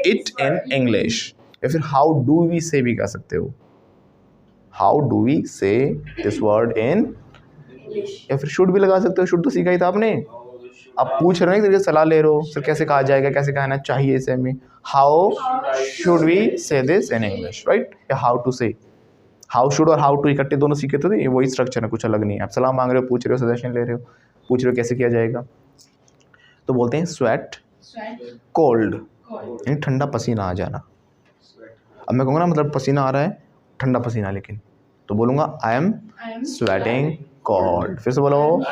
इट इन इंग्लिश, या फिर हाउ डू वी से भी कह सकते हो। हाउ डू वी से दिस वर्ड इन, या फिर शुड भी लगा सकते हो। शुड तो सीखा ही था आपने। आप पूछ रहे हो, सलाह ले रहे हो, सर कैसे कहा जाएगा, कैसे कहना चाहिए इसे हमें। हाउ शुड वी से दिस इन इंग्लिश, राइट? या हाउ टू से। हाउ शुड और हाउ टू इकट्ठे दोनों सीखे तो ये वही स्ट्रक्चर है, कुछ अलग नहीं है। आप सलाह मांग रहे हो, पूछ रहे हो, सजेशन ले रहे हो, पूछ रहे हो कैसे किया जाएगा, तो बोलते हैं स्वेट कोल्ड, यानी ठंडा पसीना आ जाना। अब मैं कहूँगा ना मतलब पसीना आ रहा है, ठंडा पसीना, लेकिन तो बोलूँगा आई एम स्वेटिंग कोल्ड। फिर से बोलो,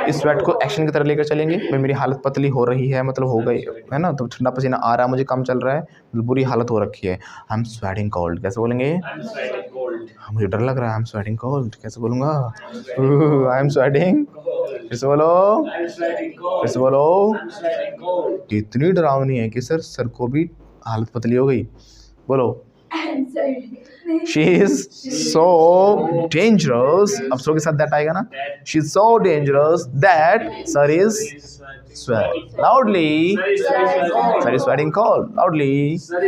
इस स्वेट को एक्शन की तरह लेकर चलेंगे। भाई मेरी हालत पतली हो रही है, मतलब हो गई है ना, तो ठंडा पसीना आ रहा है, मुझे काम चल रहा है, मतलब बुरी हालत हो रखी है। आई एम स्वेटिंग कोल्ड कैसे बोलेंगे? मुझे डर लग रहा है, आई एम स्वेटिंग कोल्ड कैसे बोलूँगा? I am sweating. फिर से बोलो, फिर से बोलो। इतनी डरावनी है कि सर को भी हालत पतली हो गई। बोलो, She is so dangerous। अब सो के साथ that आएगा ना। She is so dangerous that sir is sweating loudly। Sir is sweating cold loudly। Sir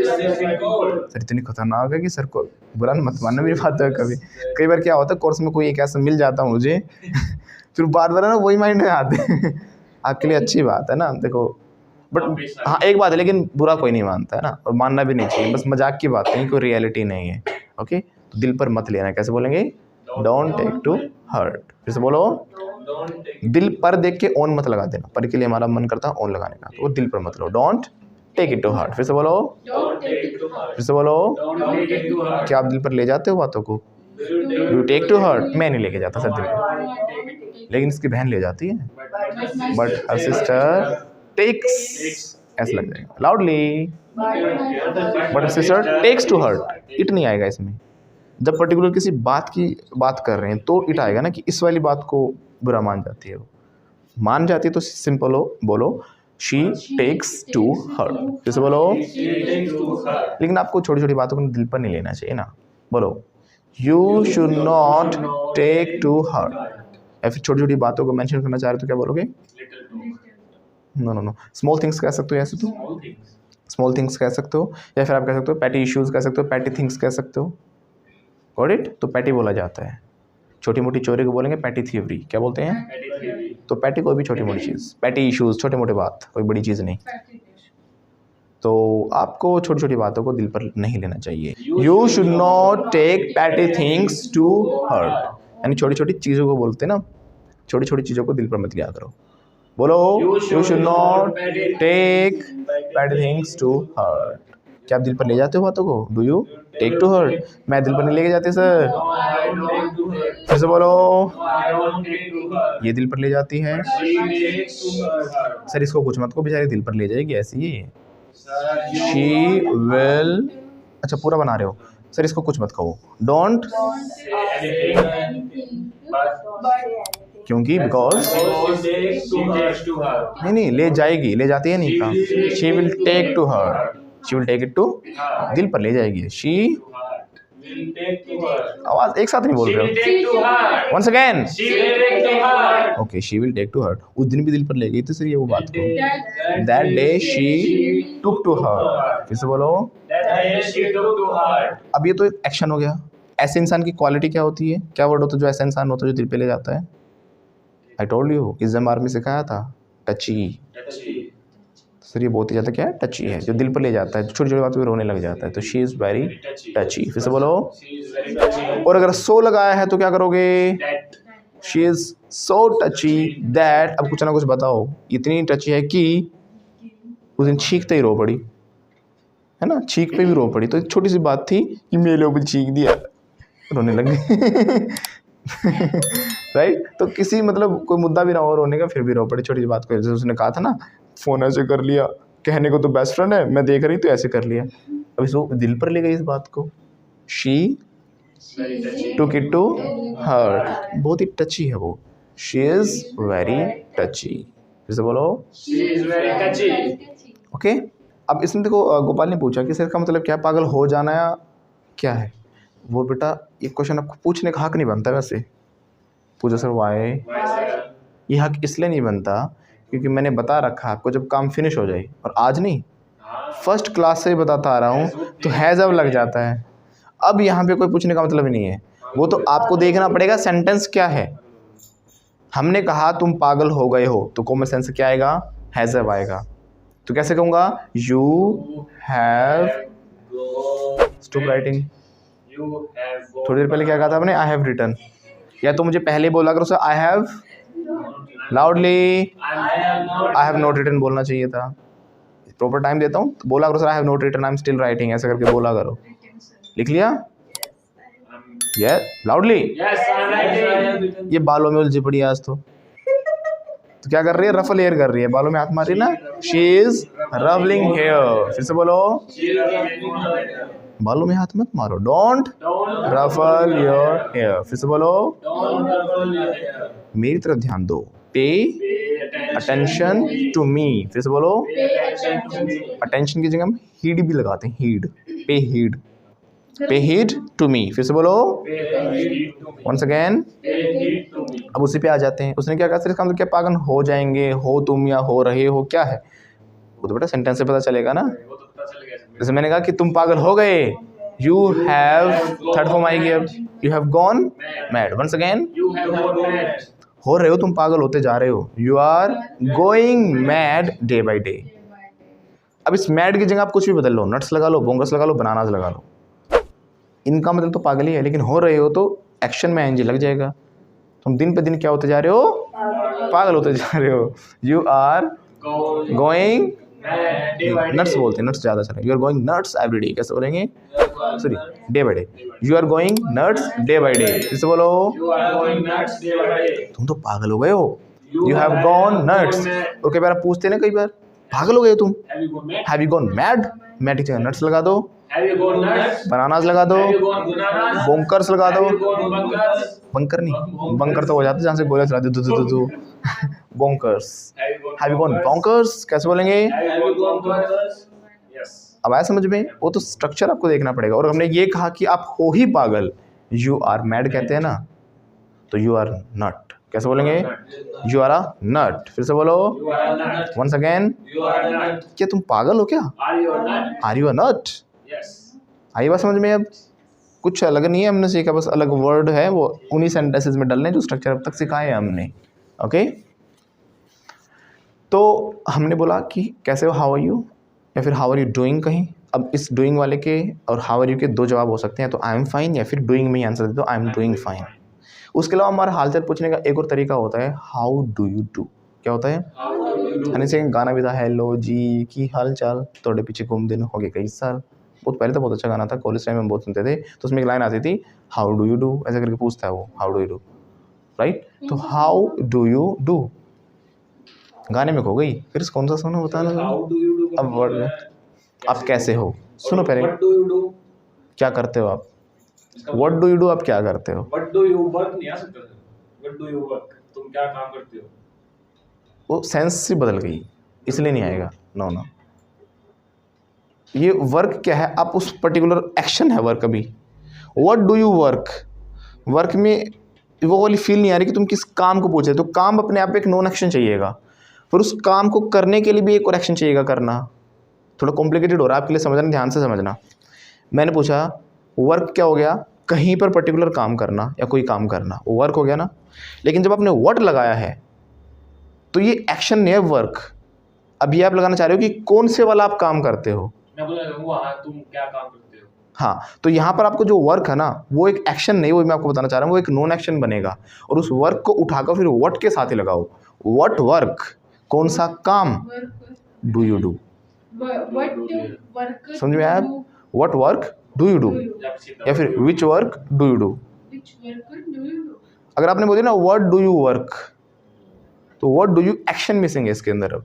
इतनी खतरनाक है कि सर को बुरा मत मानना मेरी बात है। कभी कई बार क्या होता है, कोर्स में कोई एक ऐसा मिल जाता मुझे, फिर बार बार ना वही माइंड में आते हैं। आपके लिए अच्छी बात है ना, देखो। बट हाँ एक बात है, लेकिन बुरा कोई नहीं मानता है ना, और मानना भी नहीं चाहिए, बस मजाक की बात नहीं, कोई रियलिटी नहीं है। ओके, तो दिल पर मत लेना। कैसे बोलेंगे? Don't take to heart. फिर से बोलो, दिल पर देख के ओन मत लगा देना। पर के लिए हमारा मन करता है ओन लगाने का, तो वो दिल पर मत लो। Don't take it to heart. फिर से बोलो, फिर से बोलो। क्या आप दिल पर ले जाते हो बातों को? You take to heart. मैं नहीं लेके जाता सर दिल पर, लेकिन इसकी बहन ले जाती है। बट हर सिस्टर टेक्स, ऐसा लग जाएगा लाउडली। But sister takes to heart, it नहीं आएगा इसमें। जब पर्टिकुलर किसी बात की बात कर रहे हैं तो इट आएगा ना, कि इस वाली बात को बुरा मान जाती है। वो मान जाती है तो सिंपल हो, बोलो शी टेक्स टू हर्ट। फिर से बोलो, लेकिन आपको छोटी छोटी बातों को दिल पर नहीं लेना चाहिए ना। बोलो, you should not take to heart. या फिर छोटी छोटी बातों को मेंशन करना चाह रहे हो तो क्या बोलोगे? नो, स्मॉल थिंग्स कह सकते हो ऐसे, तो स्मॉल थिंग्स कह सकते हो, या फिर आप कह सकते हो पैटी इश्यूज कह सकते हो, पैटी थिंग्स कह सकते हो। Got it? तो पैटी बोला जाता है। छोटी मोटी चोरी को बोलेंगे पैटी थीवरी। क्या बोलते हैं? तो पैटी कोई भी छोटी मोटी चीज़, पैटी इश्यूज छोटे मोटे बात, कोई बड़ी चीज़ नहीं। तो आपको छोटी छोटी बातों को दिल पर नहीं लेना चाहिए। You should not take petty things to heart, यानी छोटी छोटी चीज़ों को बोलते हैं ना, छोटी छोटी चीज़ों को दिल पर मत लिया करो। बोलो, you should not take bad things to heart. क्या आप दिल पर ले जाते हो बातों को? Do you take to heart? मैं दिल पर नहीं लेके जाती सर। फिर से बोलो, ये दिल पर ले जाती है सर, इसको कुछ मत को, बेचारी दिल पर ले जाएगी ऐसी ही। शी विल, अच्छा पूरा बना रहे हो सर, इसको कुछ मत कहो। डोंट, क्योंकि बिकॉज नहीं ले जाएगी, ले जाती है नहीं कहा। She will take to heart, she will take it to, दिल पर ले जाएगी। शी, आवाज एक साथ नहीं बोल रहे हो, once again. Okay, she will take to heart, उस दिन भी दिल पर ले गई थी सर ये वो बात को। That day she took to heart. फिर से बोलो, अब ये तो एक्शन हो गया। ऐसे इंसान की क्वालिटी क्या होती है, क्या वर्ड होता है जो ऐसा इंसान होता है जो दिल पे ले जाता है? I told you, ism army सिखाया था, टची। सर ये बहुत ही ज़्यादा क्या है? टची है, जो दिल पर ले जाता है, छोटी छोटी बातों पर रोने लग जाता है। तो शी इज़ वेरी टची। फिर से बोलो, और अगर सो लगाया है तो क्या करोगे? शी इज़ सो टची दैट, अब कुछ ना कुछ बताओ, इतनी टची है कि उस दिन चीखते ही रो पड़ी, है ना, चीख पे भी रो पड़ी। तो एक छोटी सी बात थी कि मेरे ऊपर चीख दिया, रोने लग गई। राइट। तो किसी मतलब कोई मुद्दा भी ना हो रोने का, फिर भी रो पड़े छोटी सी बात को। जैसे उसने कहा था ना, फ़ोन ऐसे कर लिया, कहने को तो बेस्ट फ्रेंड है, मैं देख रही तो ऐसे कर लिया। अब इसको दिल पर ले गई इस बात को। She took it to heart, बहुत ही टची है वो। She is very touchy. फिर से बोलो। She is very touchy. Okay. अब इसमें देखो गोपाल ने पूछा कि सर इसका मतलब क्या, पागल हो जाना या क्या है? वो बेटा ये क्वेश्चन आपको पूछने का हक नहीं बनता वैसे। पूछो सर वाई। Why, sir? ये हक इसलिए नहीं बनता क्योंकि मैंने बता रखा आपको जब काम फिनिश हो जाए, और आज नहीं, हाँ, फर्स्ट क्लास से ही बताता आ रहा हूँ, तो हैज़ अब लग जाता है। अब यहाँ पे कोई पूछने का मतलब ही नहीं है, वो तो आपको देखना पड़ेगा सेंटेंस क्या है। हमने कहा तुम पागल हो गए हो, तो कॉमन सेंस क्या आएगा? हैज़ अब आएगा। तो कैसे कहूँगा? You have stop writing. You have gone. थोड़ी देर पहले क्या कहा था आपने? I have written. या तो मुझे पहले बोला करो sir I have loudly, I have not written बोलना चाहिए था। प्रॉपर टाइम देता हूँ तो बोला करो sir I have not written, I am still writing, ऐसे करके बोला करो। लिख लिया? Yes loudly. Yes, I'm writing. ये बालों में उलझी पड़ी है आज तो क्या कर रही है? रफल हेयर कर रही है, बालों में हाथ मार रही है ना। She is ravelling hair. फिर से बोलो। She is writing. बालों में हाथ मत मारो, डोंट Don't रफल योर हेयर। फिर से बोलो। don't ruffle your hair. मेरी तरफ ध्यान दो, पे Pay अटेंशन टू मी। फिर से बोलो। Pay attention to me. Attention की जगह हम हीड भी लगाते हैं, हीड, पे हीड, पे हीड टू मी। फिर से बोलो। Pay heed to me. Once again. Pay heed to me. अब उसी पे आ जाते हैं। उसने क्या कहा सर इसका मतलब क्या, पागल हो जाएंगे, हो तुम या हो रहे हो, क्या है? वो तो बेटा सेंटेंस से पता चलेगा ना। वो तो पता चल गया समझ। जैसे मैंने कहा कि तुम पागल हो गए, you have, third form I give, you have gone mad. Once again. You have gone mad. हो रहे हो, तुम पागल होते जा रहे हो, you are going mad day by day. अब इस मैड की जगह आप कुछ भी बदल लो, नट्स लगा लो, बोंगस लगा लो, बनानास लगा लो, इनका मतलब तो पागल ही है। लेकिन हो रहे हो तो एक्शन में एनजी लग जाएगा। तुम दिन पे दिन क्या होते जा रहे हो? पागल होते जा रहे हो। You are Going going mad day by day. Nuts बोलते हैं, नट्स ज़्यादा चल रहे, you are going nuts every day. कैसे बोलेंगे? Sorry, day by day. You are going nuts day by day. इससे बोलो। You are going nuts day by day. तुम तो पागल हो गए हो, यू हैव गॉन नट्स। और कई बार आप पूछते हैं ना, कई बार पागल हो गए तुम, Have you gone mad? Have you gone mad. Mad की जगह नट्स लगा दो, Have you gone nuts? Bananas लगा दो, Have you gone bananas? बोंकर्स लगा दो। Have you gone bunkers? Bunker नहीं, बंकर तो हो जाते जहाँ से गोले चला दो, दो bonkers. Have you gone bonkers. कैसे बोलेंगे? Have you gone bunkers? Yes. अब आया समझ में? वो तो स्ट्रक्चर आपको देखना पड़ेगा। और हमने ये कहा कि आप हो ही पागल, यू आर मैड कहते हैं ना, तो यू आर नट। कैसे बोलेंगे? You are a nut. फिर से बोलो। You are a nut. Once again. You are a nut. क्या तुम पागल हो क्या? Are you a nut? Are you a nut? Yes. आई बात समझ में? अब कुछ अलग नहीं है हमने सीखा, बस अलग वर्ड है वो उन्हीं सेंटेंसेस में डालने जो स्ट्रक्चर अब तक सिखाए हैं हमने। ओके, तो हमने बोला कि कैसे हो, हाउ आर यू, या फिर हाउ आर यू डूइंग कहीं। अब इस डूइंग वाले के और हाउ आर यू के दो जवाब हो सकते हैं, तो आई एम फाइन या फिर डूइंग में ही आंसर दे दो, आई एम डूइंग फाइन। उसके अलावा हमारा हालचाल पूछने का एक और तरीका होता है, हाउ डू यू डू। क्या होता है? How do you do? Honey Singh गाना भी था, हेलो जी की हाल चाल, तोड़े पीछे घूम दिन हो गए कई साल। बहुत पहले तो बहुत अच्छा गाना था, कॉलेज टाइम में बहुत सुनते थे। तो उसमें एक लाइन आती थी, हाउ डू यू डू, ऐसे करके पूछता है वो, how do you do, right. तो हाउ डू यू डू गाने में खो गई, फिर कौन सा सुनो बताना। How do you do? अब वर्ड आप कैसे हो सुनो पहले, What do you do? क्या करते हो आप, इसका व्हाट डू यू डू आप क्या करते हो। What do you work नहीं आ सकता sir. What do you work? तुम क्या काम करते हो? वो सेंस ही बदल गई, इसलिए नहीं आएगा। नो नो, ये वर्क क्या है, आप उस पर्टिकुलर एक्शन है वर्क। अभी what do you work, work में वो वाली फील नहीं आ रही कि तुम किस काम को पूछ रहे हो। तो काम अपने आप में एक नॉन एक्शन चाहिएगा, फिर उस काम को करने के लिए भी एक और एक्शन चाहिएगा करना। थोड़ा कॉम्प्लिकेटेड हो रहा है आपके लिए समझना, ध्यान से समझना। मैंने पूछा वर्क क्या हो गया, कहीं पर पर्टिकुलर काम करना या कोई काम करना, वो वर्क हो गया ना। लेकिन जब आपने व्हाट लगाया है तो ये एक्शन नहीं है वर्क। अब ये आप लगाना चाह रहे हो कि कौन से वाला आप काम करते हो। मैं बोला वहाँ तुम क्या काम करते हो? हाँ, तो यहाँ पर आपको जो वर्क है ना वो एक एक्शन नहीं, वो मैं आपको बताना चाह रहा हूँ, वो एक नॉन एक्शन बनेगा। और उस वर्क को उठाकर फिर व्हाट के साथ ही लगाओ, व्हाट वर्क, कौन सा काम डू यू डू। समझ में आया? What work do you do, या फिर which work do you do. अगर आपने बोली ना व्हाट डू यू वर्क, तो what do you action missing है इसके अंदर। अब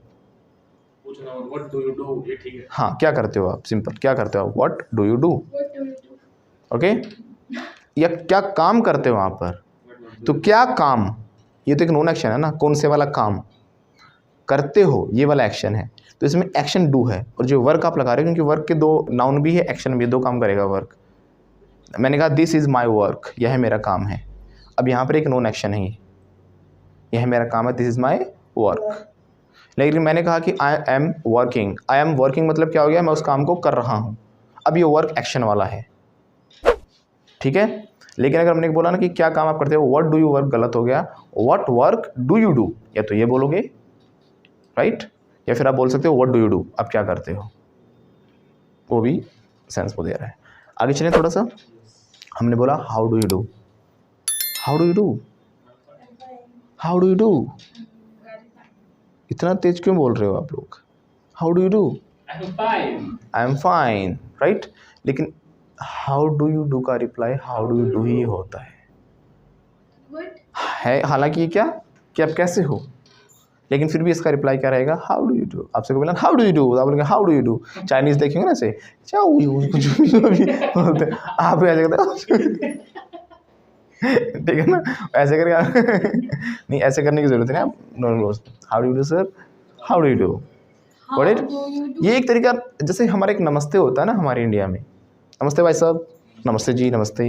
पूछना व्हाट डू यू डू, ये ठीक है। हाँ, क्या करते हो आप, सिंपल क्या करते हो आप, what do you do, What do you do? Okay. या क्या काम करते हो वहाँ पर, तो क्या काम, ये तो एक नॉन एक्शन है ना, कौन से वाला काम करते हो, ये वाला एक्शन है, तो इसमें एक्शन डू है। और जो वर्क आप लगा रहे हो, क्योंकि वर्क के दो नाउन भी है, एक्शन भी है, दो काम करेगा वर्क। मैंने कहा दिस इज़ माई वर्क, यह है मेरा काम है। अब यहाँ पर एक नॉन एक्शन है, यह है मेरा काम है, दिस इज़ माई वर्क। लेकिन मैंने कहा कि I am working, I am working मतलब क्या हो गया, मैं उस काम को कर रहा हूँ। अब ये वर्क एक्शन वाला है, ठीक है। लेकिन अगर हमने बोला ना कि क्या काम आप करते हो, व्हाट डू यू वर्क, गलत हो गया। What work do you do, या तो ये बोलोगे, राइट, या फिर आप बोल सकते हो व्हाट डू यू डू, आप क्या करते हो, वो भी सेंस को दे रहा है। आगे चलें थोड़ा सा। हमने बोला how do you do, how do you do, how do you do, इतना तेज क्यों बोल रहे हो आप लोग, how do you do, I am fine, I am fine, right. लेकिन हाउ डू यू डू का reply how do you do he होता Good. है। हालांकि ये क्या कि आप कैसे हो, लेकिन फिर भी इसका रिप्लाई क्या रहेगा, हाउ डू यू डू। आपसे को बोला हाउ डू यू डू, आप बोलेंगे how do you do. Chinese देखेंगे ना ऐसे चाओ यू कुछ भी बोलते हैं, आप भी ऐसे कहते हो ठीक है ना, ऐसे करके नहीं, ऐसे करने की जरूरत है ना, आप normal how do you do sir, how do you do, How Got it? do you do? ये एक तरीका, जैसे हमारा एक नमस्ते होता है ना हमारे इंडिया में, नमस्ते भाई साहब, नमस्ते जी, नमस्ते,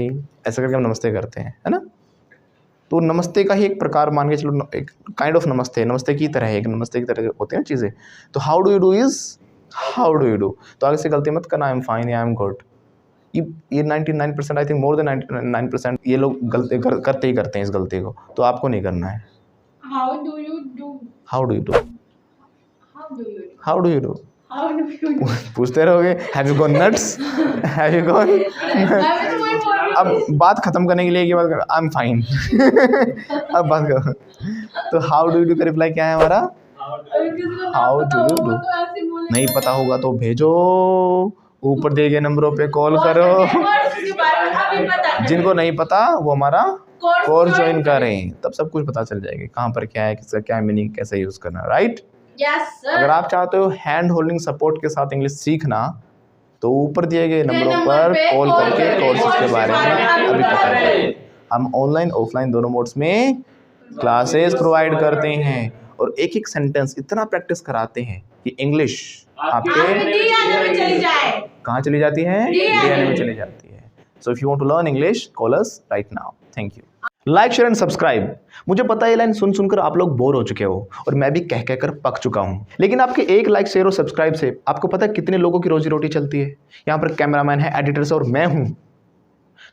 ऐसा करके हम नमस्ते करते हैं, है ना। तो नमस्ते का ही एक प्रकार मान के चलो, एक काइंड ऑफ नमस्ते, नमस्ते की तरह है, एक नमस्ते की तरह होती है ना चीज़ें। तो how do you do is how do you do, तो आगे से गलती मत करना, आई एम फाइन या आई एम गुड। ये 99% आई थिंक मोर देन 99% ये लोग गलती करते ही करते हैं इस गलती को, तो आपको नहीं करना है। How do you do? How do you do, How do you do? How do you do, How do you do? पूछते रहोगे have you gone nuts, have you gone मैं तो वही बोल रही अब बात खत्म करने के लिए ये बात कर, आई एम फाइन अब बात करो। तो हाउ डू यू डू का रिप्लाई क्या है हमारा, अगर किसी को ना How पता do you होगा do? तो ऐसे ही बोलेगा। नहीं पता होगा तो भेजो, ऊपर दिए गए नंबरों पे कॉल करो। कोर्स के बारे में अभी पता करें। जिनको नहीं पता वो हमारा कोर्स join ज्वाइन करें, तब सब कुछ पता चल जाएगा, कहाँ पर क्या है, किसका क्या मीनिंग, कैसे यूज़ करना, राइट। Yes sir. अगर आप चाहते हो हैंड होल्डिंग सपोर्ट के साथ इंग्लिश सीखना, तो ऊपर दिए गए नंबरों नंबर पर पे कॉल कॉल करके करें, कोर्सेज के बारे में अभी पता करें। हम ऑनलाइन ऑफलाइन दोनों मोड्स में क्लासेस प्रोवाइड करते हैं, और एक एक सेंटेंस इतना प्रैक्टिस कराते हैं कि इंग्लिश आपके आपकी DNA में चली जाए। कहाँ चली जाती है, DNA में चली जाती है। So if you want to learn English call us right now. Thank you. Like share and subscribe. मुझे पता है ये लाइन सुन सुनकर आप लोग बोर हो चुके हो, और मैं भी कह कहकर पक चुका हूँ, लेकिन आपके एक लाइक शेयर और सब्सक्राइब से आपको पता है कितने लोगों की रोजी रोटी चलती है। यहाँ पर कैमरामैन है, एडिटर्स और मैं हूँ,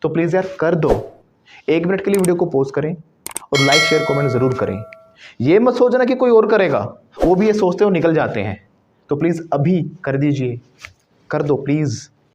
तो प्लीज़ यार कर दो, 1 मिनट के लिए वीडियो को पॉज करें और लाइक शेयर कमेंट ज़रूर करें। ये मत सोचना कि कोई और करेगा, वो भी ये सोचते हो निकल जाते हैं, तो प्लीज़ अभी कर दीजिए, कर दो प्लीज़।